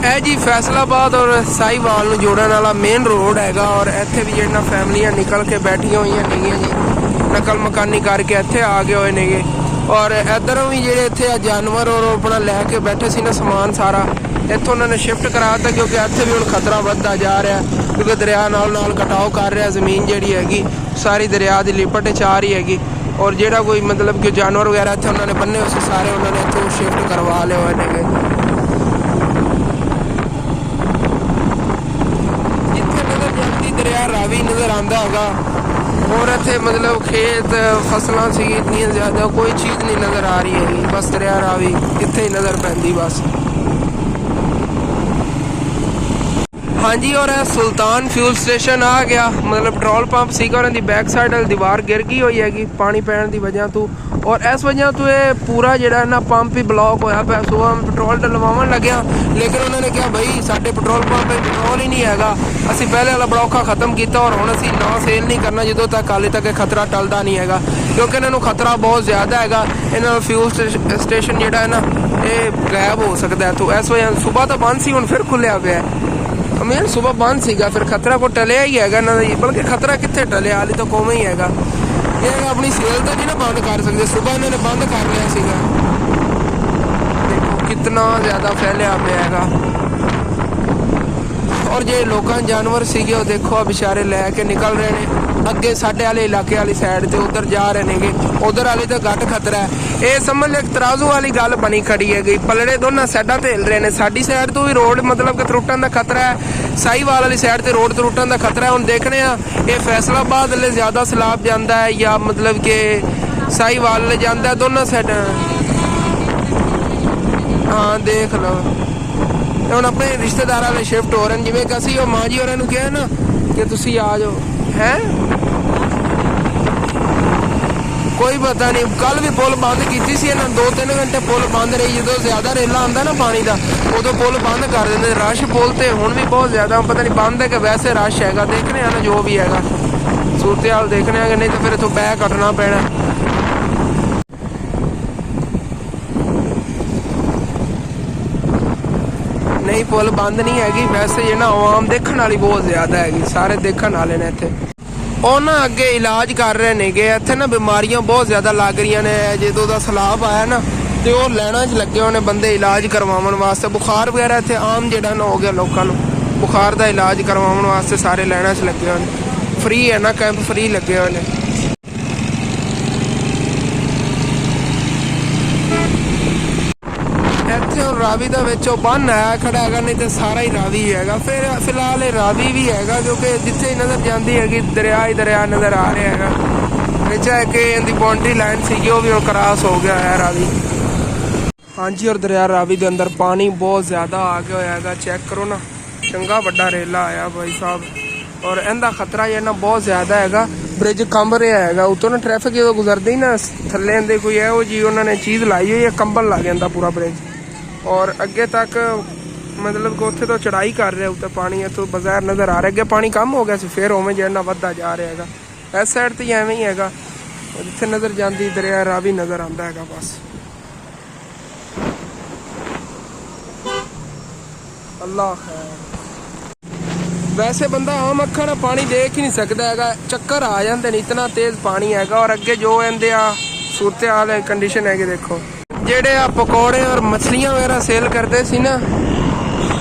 ਇਹ ਜੀ ਫੈਸਲਾਬਾਦ ਔਰ ਸਾਹੀਵਾਲ ਨੂੰ ਜੋੜਨ ਵਾਲਾ ਮੇਨ ਰੋਡ ਹੈਗਾ ਔਰ ਇੱਥੇ ਵੀ ਜਿਹੜੀਆਂ ਫੈਮਲੀਆਂ ਨਿਕਲ ਕੇ ਬੈਠੀਆਂ ਹੋਈਆਂ ਨੇਗੀਆਂ ਜੀ, ਨਕਲ ਮਕਾਨੀ ਕਰਕੇ ਇੱਥੇ ਆ ਗਏ ਹੋਏ ਨੇਗੇ। ਔਰ ਇੱਧਰੋਂ ਵੀ ਜਿਹੜੇ ਇੱਥੇ ਆ ਜਾਨਵਰ ਔਰ ਆਪਣਾ ਲੈ ਕੇ ਬੈਠੇ ਸੀ ਨਾ ਸਮਾਨ ਸਾਰਾ, ਇੱਥੋਂ ਉਹਨਾਂ ਨੇ ਸ਼ਿਫਟ ਕਰਾ ਦਿੱਤਾ ਕਿਉਂਕਿ ਇੱਥੇ ਵੀ ਹੁਣ ਖਤਰਾ ਵੱਧਦਾ ਜਾ ਰਿਹਾ, ਕਿਉਂਕਿ ਦਰਿਆ ਨਾਲ ਕਟਾਓ ਕਰ ਰਿਹਾ। ਜ਼ਮੀਨ ਜਿਹੜੀ ਹੈਗੀ ਸਾਰੀ ਦਰਿਆ ਦੀ ਲਿਪਟ 'ਚ ਆ ਰਹੀ ਹੈਗੀ ਔਰ ਜਿਹੜਾ ਕੋਈ ਮਤਲਬ ਕਿ ਜਾਨਵਰ ਵਗੈਰਾ ਇੱਥੇ ਉਹਨਾਂ ਨੇ ਬੰਨੇ ਹੋਏ ਸੀ ਸਾਰੇ ਉਹਨਾਂ ਨੇ ਇੱਥੋਂ ਸ਼ਿਫਟ ਕਰਵਾ ਲਏ ਹੋਏ ਨੇਗੇ। ਜਿੱਥੇ ਨਜ਼ਰ ਜਾਂਦੀ ਦਰਿਆ ਰਾਵੀ ਨਜ਼ਰ ਆਉਂਦਾ ਹੋਗਾ ਔਰ ਇੱਥੇ ਮਤਲਬ ਖੇਤ ਫਸਲਾਂ ਸੀ ਇਤਨੀਆਂ ਜ਼ਿਆਦਾ, ਕੋਈ ਚੀਜ਼ ਨਹੀਂ ਨਜ਼ਰ ਆ ਰਹੀ ਹੈਗੀ, ਬਸ ਦਰਿਆ ਰਾਵੀ ਕਿੱਥੇ ਹੀ ਨਜ਼ਰ ਪੈਂਦੀ ਬਸ। ਹਾਂਜੀ ਔਰ ਇਹ ਸੁਲਤਾਨ ਫਿਊਲ ਸਟੇਸ਼ਨ ਆ ਗਿਆ, ਮਤਲਬ ਪੈਟਰੋਲ ਪੰਪ ਸੀਗਾ, ਉਹਨਾਂ ਦੀ ਬੈਕ ਸਾਈਡ ਵਾਲੀ ਦੀਵਾਰ ਗਿਰ ਗਈ ਹੋਈ ਹੈਗੀ ਪਾਣੀ ਪੈਣ ਦੀ ਵਜ੍ਹਾ ਤੋਂ ਔਰ ਇਸ ਵਜ੍ਹਾ ਤੋਂ ਇਹ ਪੂਰਾ ਜਿਹੜਾ ਨਾ ਪੰਪ ਹੀ ਬਲੌਕ ਹੋਇਆ ਪਿਆ। ਸੁਬਾਹ ਮੈਂ ਪੈਟਰੋਲ ਡਲਵਾਉਣ ਲੱਗਿਆ, ਲੇਕਿਨ ਉਹਨਾਂ ਨੇ ਕਿਹਾ ਬਈ ਸਾਡੇ ਪੈਟਰੋਲ ਪੰਪ 'ਤੇ ਪੈਟਰੋਲ ਹੀ ਨਹੀਂ ਹੈਗਾ, ਅਸੀਂ ਪਹਿਲੇ ਵਾਲਾ ਬਲੌਕਾ ਖਤਮ ਕੀਤਾ ਔਰ ਹੁਣ ਅਸੀਂ ਨਾ ਸੇਲ ਨਹੀਂ ਕਰਨਾ ਜਦੋਂ ਤੱਕ ਹਾਲੇ ਤੱਕ ਇਹ ਖਤਰਾ ਟਲਦਾ ਨਹੀਂ ਹੈਗਾ, ਕਿਉਂਕਿ ਇਹਨਾਂ ਨੂੰ ਖਤਰਾ ਬਹੁਤ ਜ਼ਿਆਦਾ ਹੈਗਾ। ਇਹਨਾਂ ਦਾ ਫਿਊਲ ਸਟੇਸ਼ਨ ਜਿਹੜਾ ਹੈ ਨਾ ਇਹ ਗਾਇਬ ਹੋ ਸਕਦਾ ਹੈ। ਤੋਂ ਇਸ ਵਜ੍ਹਾ ਸੁਬਾਹ ਤਾਂ ਬੰਦ ਸੀ, ਹੁਣ ਫਿਰ ਖੁੱਲਿਆ ਪਿਆ। ਮੇਨ ਸੁਬਾਹ ਬੰਦ ਸੀਗਾ, ਫਿਰ ਖਤਰਾ ਕੋ ਟਲਿਆ ਹੀ ਹੈਗਾ ਇਹਨਾਂ ਦਾ, ਬਲਕਿ ਖਤਰਾ ਕਿੱਥੇ ਟਲਿਆ, ਹਾਲੇ ਤਾਂ ਕੋਵੇਂ ਹੀ ਹੈਗਾ। ਇਹ ਆਪਣੀ ਸੇਲ ਤਾਂ ਨਹੀਂ ਨਾ ਬੰਦ ਕਰ ਸਕਦੇ, ਸੁਬਾਹ ਇਹਨਾਂ ਨੇ ਬੰਦ ਕਰ ਲਿਆ ਸੀਗਾ। ਦੇਖੋ ਕਿਤਨਾ ਜ਼ਿਆਦਾ ਫੈਲਿਆ ਪਿਆ ਹੈਗਾ ਔਰ ਜੇ ਲੋਕਾਂ ਜਾਨਵਰ ਸੀਗੇ ਉਹ ਦੇਖੋ ਆ ਵਿਚਾਰੇ ਲੈ ਕੇ ਨਿਕਲ ਰਹੇ ਨੇ ਅੱਗੇ ਸਾਡੇ ਵਾਲੇ ਇਲਾਕੇ ਵਾਲੀ ਸਾਈਡ ਤੇ, ਉਧਰ ਜਾ ਰਹੇ ਨੇਗੇ। ਉਧਰ ਵਾਲੇ ਤਾਂ ਘੱਟ ਖਤਰਾ ਹੈ। ਇਹ ਸਮਝ ਲੈ ਤਰਾਜ਼ੂ ਵਾਲੀ ਗੱਲ ਬਣੀ ਖੜੀ ਹੈਗੀ, ਪਲੜੇ ਦੋਨਾਂ ਸਾਈਡਾਂ ਤੇ ਹਿਲ ਰਹੇ ਨੇ। ਸਾਡੀ ਸਾਈਡ ਤੋਂ ਵੀ ਰੋਡ ਮਤਲਬ ਕਿ ਤਰੁੱਟਣ ਦਾ ਖਤਰਾ ਹੈ, ਸਾਹੀਵਾਲ ਵਾਲੀ ਸਾਈਡ ਤੇ ਰੋਡ ਤਰੁੱਟਣ ਦਾ ਖਤਰਾ ਹੈ। ਹੁਣ ਦੇਖਣੇ ਆ ਇਹ ਫੈਸਲਾਬਾਦ ਵਾਲੇ ਜ਼ਿਆਦਾ ਸਲਾਬ ਜਾਂਦਾ ਹੈ ਜਾਂ ਮਤਲਬ ਕਿ ਸਾਹੀਵਾਲ ਵਾਲੇ ਜਾਂਦਾ, ਦੋਨਾਂ ਸਾਈਡਾਂ। ਹਾਂ ਦੇਖ ਲਓ ਹੁਣ ਆਪਣੇ ਰਿਸ਼ਤੇਦਾਰਾਂ ਵਾਲੇ ਸ਼ਿਫਟ ਹੋ ਰਹੇ ਨੇ, ਜਿਵੇਂ ਕਿ ਅਸੀਂ ਉਹ ਮਾਂ ਜੀ ਹੋਰਾਂ ਨੂੰ ਕਿਹਾ ਨਾ ਕਿ ਤੁਸੀਂ ਆ ਜਾਓ ਹੈ। ਕੋਈ ਪਤਾ ਨਹੀਂ। ਕੱਲ ਵੀ ਪੁਲ ਬੰਦ ਕੀਤੀ ਸੀ ਇਹਨਾਂ 2-3 ਘੰਟੇ ਪੁਲ ਬੰਦ ਰਹੀ। ਜਦੋਂ ਜ਼ਿਆਦਾ ਰੇਲਾ ਆਉਂਦਾ ਨਾ ਪਾਣੀ ਦਾ ਉਦੋਂ ਪੁਲ ਬੰਦ ਕਰ ਦਿੰਦੇ। ਰਸ਼ ਪੁਲ ਤੇ ਹੁਣ ਵੀ ਬਹੁਤ ਜ਼ਿਆਦਾ, ਪਤਾ ਨਹੀਂ ਬੰਦ ਹੈ ਕਿ ਵੈਸੇ ਰਸ਼ ਹੈਗਾ। ਦੇਖਦੇ ਆ ਨਾ ਜੋ ਵੀ ਹੈਗਾ ਸੂਰਤ ਹਾਲ ਦੇਖਣੇ ਆ ਕਿ ਨਹੀਂ ਤਾਂ ਫਿਰ ਇੱਥੋਂ ਬਹਿ ਕੱਟਣਾ ਪੈਣਾ। ਨਹੀਂ ਪੁਲ ਬੰਦ ਨਹੀਂ ਹੈਗੀ, ਵੈਸੇ ਇਹ ਨਾ ਆਵਾਮ ਦੇਖਣ ਵਾਲੀ ਬਹੁਤ ਜ਼ਿਆਦਾ ਹੈਗੀ, ਸਾਰੇ ਦੇਖਣ ਵਾਲੇ ਨੇ ਇੱਥੇ। ਉਹ ਨਾ ਅੱਗੇ ਇਲਾਜ ਕਰ ਰਹੇ ਨੇਗੇ। ਇੱਥੇ ਨਾ ਬਿਮਾਰੀਆਂ ਬਹੁਤ ਜ਼ਿਆਦਾ ਲੱਗ ਰਹੀਆਂ ਨੇ। ਜਦੋਂ ਦਾ ਸੈਲਾਬ ਆਇਆ ਨਾ ਤੇ ਉਹ ਲੈਣਾ 'ਚ ਲੱਗੇ ਹੋਏ ਨੇ ਬੰਦੇ ਇਲਾਜ ਕਰਵਾਉਣ ਵਾਸਤੇ। ਬੁਖਾਰ ਵਗੈਰਾ ਇੱਥੇ ਆਮ ਜਿਹੜਾ ਨਾ ਹੋ ਗਿਆ ਲੋਕਾਂ ਨੂੰ, ਬੁਖਾਰ ਦਾ ਇਲਾਜ ਕਰਵਾਉਣ ਵਾਸਤੇ ਸਾਰੇ ਲੈਣਾ 'ਚ ਲੱਗੇ ਹੋਏ ਨੇ। ਫ੍ਰੀ ਹੈ ਨਾ, ਕੈਂਪ ਫ੍ਰੀ ਲੱਗੇ ਹੋਏ ਨੇ। ਇੱਥੇ ਹੁਣ ਰਾਵੀ ਦਾ ਵਿੱਚ ਉਹ ਬੰਨ ਆਇਆ ਖੜਾ ਹੈਗਾ, ਨਹੀਂ ਤੇ ਸਾਰਾ ਹੀ ਰਾਵੀ ਹੈਗਾ। ਫਿਰ ਫਿਲਹਾਲ ਇਹ ਰਾਵੀ ਵੀ ਹੈਗਾ ਕਿਉਂਕਿ ਜਿੱਥੇ ਹੀ ਨਜ਼ਰ ਜਾਂਦੀ ਹੈਗੀ ਦਰਿਆ ਹੀ ਦਰਿਆ ਨਜ਼ਰ ਆ ਰਿਹਾ ਹੈਗਾ। ਵਿੱਚ ਕਿ ਇਹਦੀ ਬਾਉਂਡਰੀ ਲਾਈਨ ਸੀਗੀ ਉਹ ਵੀ ਹੁਣ ਕ੍ਰਾਸ ਹੋ ਗਿਆ ਹੈ ਰਾਵੀ। ਹਾਂਜੀ, ਔਰ ਦਰਿਆ ਰਾਵੀ ਦੇ ਅੰਦਰ ਪਾਣੀ ਬਹੁਤ ਜ਼ਿਆਦਾ ਆ ਗਿਆ ਹੋਇਆ ਹੈਗਾ। ਚੈੱਕ ਕਰੋ ਨਾ, ਚੰਗਾ ਵੱਡਾ ਰੇਲਾ ਆਇਆ ਭਾਈ ਸਾਹਿਬ। ਔਰ ਇਹਦਾ ਖਤਰਾ ਇਹ ਨਾ ਬਹੁਤ ਜ਼ਿਆਦਾ ਹੈਗਾ। ਬ੍ਰਿਜ ਕੰਬ ਰਿਹਾ ਹੈਗਾ ਉੱਤੋਂ ਨਾ, ਟ੍ਰੈਫਿਕ ਜਦੋਂ ਗੁਜ਼ਰਦੀ ਨਾ ਥੱਲੇ ਆਂਦੇ ਕੋਈ ਇਹੋ ਜੀ ਉਹਨਾਂ ਨੇ ਚੀਜ਼ ਲਾਈ ਹੋਈ ਹੈ, ਕੰਬਲ ਲੱਗ ਜਾਂਦਾ ਪੂਰਾ ਬ੍ਰਿਜ। ਔਰ ਅੱਗੇ ਤੱਕ ਮਤਲਬ ਕਿ ਉੱਥੇ ਤੋਂ ਚੜਾਈ ਕਰ ਰਿਹਾ ਉੱਤੇ ਪਾਣੀ ਇੱਥੋਂ ਬਜ਼ਾਰ ਨਜ਼ਰ ਆ ਰਿਹਾ। ਅੱਗੇ ਪਾਣੀ ਕਮ ਹੋ ਗਿਆ ਸੀ, ਫਿਰ ਉਵੇਂ ਜਿਹੜਾ ਵੱਧਦਾ ਜਾ ਰਿਹਾ ਹੈਗਾ। ਇਸ ਸਾਈਡ ਤੇ ਐਵੇਂ ਹੀ ਹੈਗਾ, ਜਿੱਥੇ ਨਜ਼ਰ ਜਾਂਦੀ ਦਰਿਆ ਰਾਵੀ ਨਜ਼ਰ ਆਉਂਦਾ ਹੈਗਾ ਬਸ। ਅੱਲਾਹ ਖੈਰ। ਵੈਸੇ ਬੰਦਾ ਆਮ ਅੱਖਾਂ ਨਾਲ ਪਾਣੀ ਦੇਖ ਹੀ ਨਹੀਂ ਸਕਦਾ ਹੈਗਾ, ਚੱਕਰ ਆ ਜਾਂਦੇ ਨੇ, ਇਤਨਾ ਤੇਜ਼ ਪਾਣੀ ਹੈਗਾ। ਔਰ ਅੱਗੇ ਜੋ ਇਹਦੇ ਆ ਸੂਰਤ ਹਾਲ ਕੰਡੀਸ਼ਨ ਹੈਗੀ ਦੇਖੋ। ਜਿਹੜੇ ਆ ਪਕੌੜੇ ਔਰ ਮਛਲੀਆਂ ਵਗੈਰਾ ਸੇਲ ਕਰਦੇ ਸੀ ਨਾ,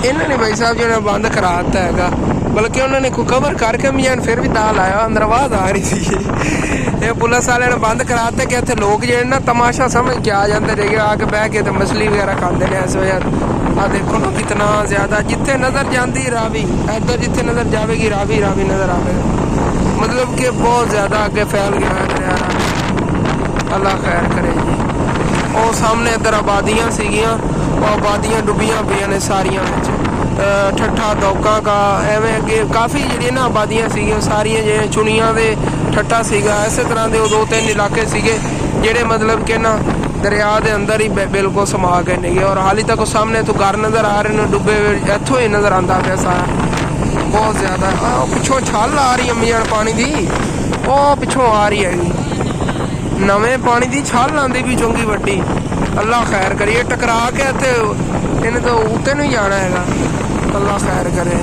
ਇਹਨਾਂ ਨੇ ਭਾਈ ਸਾਹਿਬ ਜਿਹੜਾ ਬੰਦ ਕਰਾ ਦਿੱਤਾ ਹੈਗਾ। ਬਲਕਿ ਉਹਨਾਂ ਨੇ ਕੋਈ ਕਵਰ ਕਰਕੇ ਮੀਆਂ ਫਿਰ ਵੀ ਤਾਂ ਲਾਇਆ, ਅੰਦਰ ਆਵਾਜ਼ ਆ ਰਹੀ ਸੀ। ਇਹ ਪੁਲਿਸ ਵਾਲਿਆਂ ਨੇ ਬੰਦ ਕਰਾ ਦਿੱਤਾ ਕਿ ਇੱਥੇ ਲੋਕ ਜਿਹੜੇ ਨਾ ਤਮਾਸ਼ਾ ਸਮਝ ਕੇ ਆ ਜਾਂਦੇ ਨੇ, ਆ ਕੇ ਬਹਿ ਕੇ ਤੇ ਮਛਲੀ ਵਗੈਰਾ ਖਾਂਦੇ ਨੇ ਇਸ ਵਜ੍ਹਾ। ਆ ਦੇਖੋ ਨਾ ਕਿਤਨਾ ਜ਼ਿਆਦਾ, ਜਿੱਥੇ ਨਜ਼ਰ ਜਾਂਦੀ ਰਾਵੀ, ਇੱਧਰ ਜਿੱਥੇ ਨਜ਼ਰ ਜਾਵੇਗੀ ਰਾਵੀ ਰਾਵੀ ਨਜ਼ਰ ਆਵੇਗਾ। ਮਤਲਬ ਕਿ ਬਹੁਤ ਜ਼ਿਆਦਾ ਅੱਗੇ ਫੈਲ ਗਿਆ ਹੈ ਦਰਿਆ ਰਾਵੀ। ਅੱਲਾਹ ਖੈਰ ਕਰੇ ਜੀ। ਉਹ ਸਾਹਮਣੇ ਇੱਧਰ ਆਬਾਦੀਆਂ ਸੀਗੀਆਂ, ਉਹ ਆਬਾਦੀਆਂ ਡੁੱਬੀਆਂ ਪਈਆਂ ਨੇ ਸਾਰੀਆਂ ਵਿੱਚ। ਠੱਠਾ ਦੌਕਾ ਕਾ ਐਵੇਂ ਅੱਗੇ ਕਾਫੀ ਜਿਹੜੀਆਂ ਨਾ ਆਬਾਦੀਆਂ ਸੀਗੀਆਂ, ਸਾਰੀਆਂ ਜਿਹੜੀਆਂ ਚੁਣੀਆਂ ਦੇ ਠੱਠਾ ਸੀਗਾ। ਇਸੇ ਤਰ੍ਹਾਂ ਦੇ ਉਹ 2-3 ਇਲਾਕੇ ਸੀਗੇ ਜਿਹੜੇ ਮਤਲਬ ਕਿ ਨਾ ਦਰਿਆ ਦੇ ਅੰਦਰ ਹੀ ਬਿਲਕੁਲ ਸਮਾ ਗਏ ਨੇਗੇ। ਔਰ ਹਾਲੀ ਤੱਕ ਉਹ ਸਾਹਮਣੇ ਤੋਂ ਘਰ ਨਜ਼ਰ ਆ ਰਹੇ ਨੇ ਡੁੱਬੇ ਹੋਏ, ਇੱਥੋਂ ਹੀ ਨਜ਼ਰ ਆਉਂਦਾ ਪਿਆ ਸਾਰਾ ਬਹੁਤ ਜ਼ਿਆਦਾ। ਉਹ ਪਿੱਛੋਂ ਛੱਲ ਆ ਰਹੀ ਅੰਮੀ ਜਾਨ ਪਾਣੀ ਦੀ, ਉਹ ਪਿੱਛੋਂ ਆ ਰਹੀ ਹੈਗੀ ਨਵੇਂ ਪਾਣੀ ਦੀ ਛੱਲ ਆਉਂਦੀ ਵੀ ਚੰਗੀ ਵੱਡੀ। ਅੱਲਾਹ ਖੈਰ ਕਰੀਏ, ਟਕਰਾ ਕੇ ਇੱਥੇ ਇਹਨੇ ਤਾਂ ਉੱਤੇ ਨੂੰ ਹੀ ਜਾਣਾ ਹੈਗਾ। ਅੱਲਾਹ ਖੈਰ ਕਰੇ।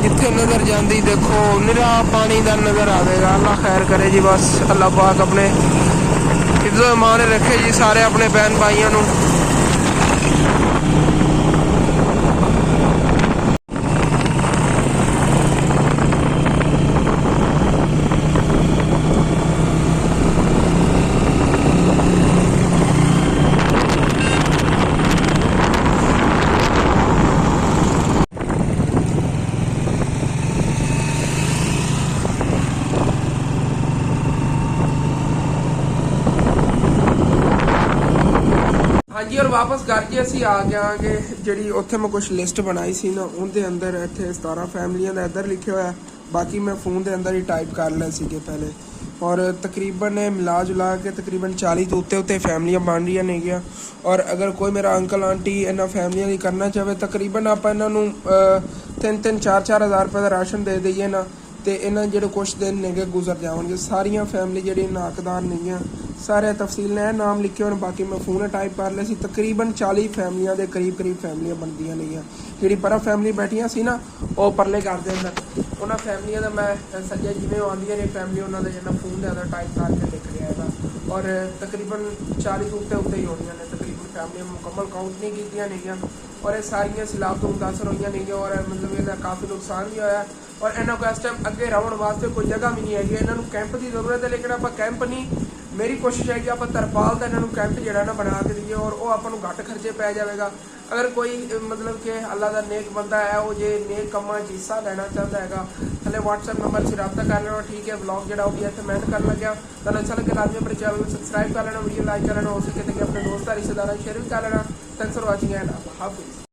ਜਿੱਥੇ ਨਜ਼ਰ ਜਾਂਦੀ ਦੇਖੋ ਨਿਰਾ ਪਾਣੀ ਦਾ ਨਜ਼ਰ ਆਵੇਗਾ। ਅੱਲਾਹ ਖੈਰ ਕਰੇ ਜੀ। ਬਸ ਅੱਲਾਹ ਪਾਕ ਆਪਣੇ ਇੱਜ਼ਤ ਇਮਾਨ ਰੱਖੇ ਜੀ ਸਾਰੇ ਆਪਣੇ ਭੈਣ ਭਾਈਆਂ ਨੂੰ। ਹਾਂਜੀ, ਔਰ ਵਾਪਸ ਘਰ ਜੀ ਅਸੀਂ ਆ ਗਏ ਕਿ ਜਿਹੜੀ ਉੱਥੇ ਮੈਂ ਕੁਛ ਲਿਸਟ ਬਣਾਈ ਸੀ ਨਾ, ਉਹਦੇ ਅੰਦਰ ਇੱਥੇ 17 ਫੈਮਲੀਆਂ ਦਾ ਇੱਧਰ ਲਿਖਿਆ ਹੋਇਆ। ਬਾਕੀ ਮੈਂ ਫੋਨ ਦੇ ਅੰਦਰ ਹੀ ਟਾਈਪ ਕਰ ਲਏ ਸੀਗੇ ਪਹਿਲੇ। ਔਰ ਤਕਰੀਬਨ ਮਿਲਾ ਜੁਲਾ ਕੇ ਤਕਰੀਬਨ 40 ਤੋਂ ਉੱਤੇ ਫੈਮਲੀਆਂ ਬਣ ਰਹੀਆਂ ਨੇਗੀਆਂ। ਔਰ ਅਗਰ ਕੋਈ ਮੇਰਾ ਅੰਕਲ ਆਂਟੀ ਇਹਨਾਂ ਫੈਮਲੀਆਂ ਦੀ ਕਰਨਾ ਚਾਹਵੇ, ਤਕਰੀਬਨ ਆਪਾਂ ਇਹਨਾਂ ਨੂੰ 3-3 4-4 ਹਜ਼ਾਰ ਰੁਪਏ ਦਾ ਰਾਸ਼ਨ ਦੇ ਦਈਏ ਨਾ, ਤੇ ਇਹਨਾਂ ਜਿਹੜੇ ਕੁਛ ਦਿਨ ਨੇਗੇ ਗੁਜ਼ਰ ਜਾਣਗੇ। ਸਾਰੀਆਂ ਫੈਮਲੀ ਜਿਹੜੀ ਨਾ ਹੱਕਦਾਰ ਨੇਗੀਆਂ, ਸਾਰੇ ਤਫਸੀਲ ਨੇ ਨਾਮ ਲਿਖੇ ਹੋਣ। ਬਾਕੀ ਮੈਂ ਫੋਨ ਟਾਈਪ ਕਰ ਲਿਆ ਸੀ। ਤਕਰੀਬਨ 40 ਫੈਮਲੀਆਂ ਦੇ ਕਰੀਬ ਫੈਮਲੀਆਂ ਬਣਦੀਆਂ ਨੇਗੀਆਂ। ਜਿਹੜੀ ਪਰ ਫੈਮਲੀ ਬੈਠੀਆਂ ਸੀ ਨਾ ਉਹ ਪਰਲੇ ਘਰ ਦੇ ਅੰਦਰ, ਉਹਨਾਂ ਫੈਮਲੀਆਂ ਦਾ ਮੈਂ ਸੱਜੇ ਜਿਵੇਂ ਆਉਂਦੀਆਂ ਨੇ ਫੈਮਲੀ, ਉਹਨਾਂ ਦਾ ਜਿਹੜਾ ਫੋਨ ਦੇ ਅੰਦਰ ਟਾਈਪ ਕਰਕੇ ਲਿਖ ਰਿਹਾ ਹੈਗਾ। ਔਰ ਤਕਰੀਬਨ 40 ਤੋਂ ਉੱਤੇ ਹੀ ਹੋਣੀਆਂ ਨੇ ਤਕਰੀਬਨ ਫੈਮਲੀਆਂ, ਮੁਕੰਮਲ ਕਾਊਂਟ ਨਹੀਂ ਕੀਤੀਆਂ ਨੇਗੀਆਂ। ਔਰ ਇਹ ਸਾਰੀਆਂ ਸੈਲਾਬ ਤੋਂ ਮੁਤਾਸਰ ਹੋਈਆਂ ਨੇਗੀਆਂ। ਔਰ ਮਤਲਬ ਇਹਦਾ ਕਾਫੀ ਨੁਕਸਾਨ ਵੀ ਹੋਇਆ। ਔਰ ਇਹਨਾਂ ਕੋਲ ਇਸ ਟਾਈਮ ਅੱਗੇ ਰਹਿਣ ਵਾਸਤੇ ਕੋਈ ਜਗ੍ਹਾ ਵੀ ਨਹੀਂ ਹੈਗੀ। ਇਹਨਾਂ ਨੂੰ ਕੈਂਪ ਦੀ ਜ਼ਰੂਰਤ ਹੈ, ਲੇਕਿਨ ਆਪਾਂ ਕੈਂਪ ਨਹੀਂ, ਮੇਰੀ ਕੋਸ਼ਿਸ਼ ਹੈ ਕਿ ਆਪਾਂ ਤਰਪਾਲ ਦਾ ਇਹਨਾਂ ਨੂੰ ਕੈਂਪ ਜਿਹੜਾ ਨਾ ਬਣਾ ਕੇ ਦਈਏ। ਔਰ ਉਹ ਆਪਾਂ ਨੂੰ ਘੱਟ ਖਰਚੇ ਪੈ ਜਾਵੇਗਾ। ਅਗਰ ਕੋਈ ਮਤਲਬ ਕਿ ਅੱਲਾ ਦਾ ਨੇਕ ਬੰਦਾ ਹੈ, ਉਹ ਜੇ ਨੇਕ ਕੰਮਾਂ 'ਚ ਹਿੱਸਾ ਲੈਣਾ ਚਾਹੁੰਦਾ ਹੈਗਾ, ਥੱਲੇ WhatsApp ਨੰਬਰ 'ਚ ਰਾਬਤਾ ਕਰ ਲੈਣਾ। ਠੀਕ ਹੈ, ਵਲੌਗ ਜਿਹੜਾ ਉਹ ਵੀ ਇੱਥੇ ਮਿਹਨਤ ਕਰਨ ਲੱਗਿਆ। ਤੁਹਾਨੂੰ ਅੱਛਾ ਲੱਗੇ ਲਾਜ਼ਮੀ ਆਪਣੇ ਚੈਨਲ ਨੂੰ ਸਬਸਕ੍ਰਾਈਬ ਕਰ ਲੈਣਾ, ਵੀਡੀਓ ਲਾਈਕ ਕਰ ਲੈਣਾ, ਹੋ ਸਕੇ ਤਾਂ ਆਪਣੇ ਦੋਸਤਾਂ ਰਿਸ਼ਤੇਦਾਰਾਂ ਸ਼ੇਅਰ ਵੀ ਕਰ ਲੈਣਾ। ਥੈਂਕਸ ਫॉर वाचिंग एंड हाफिज़।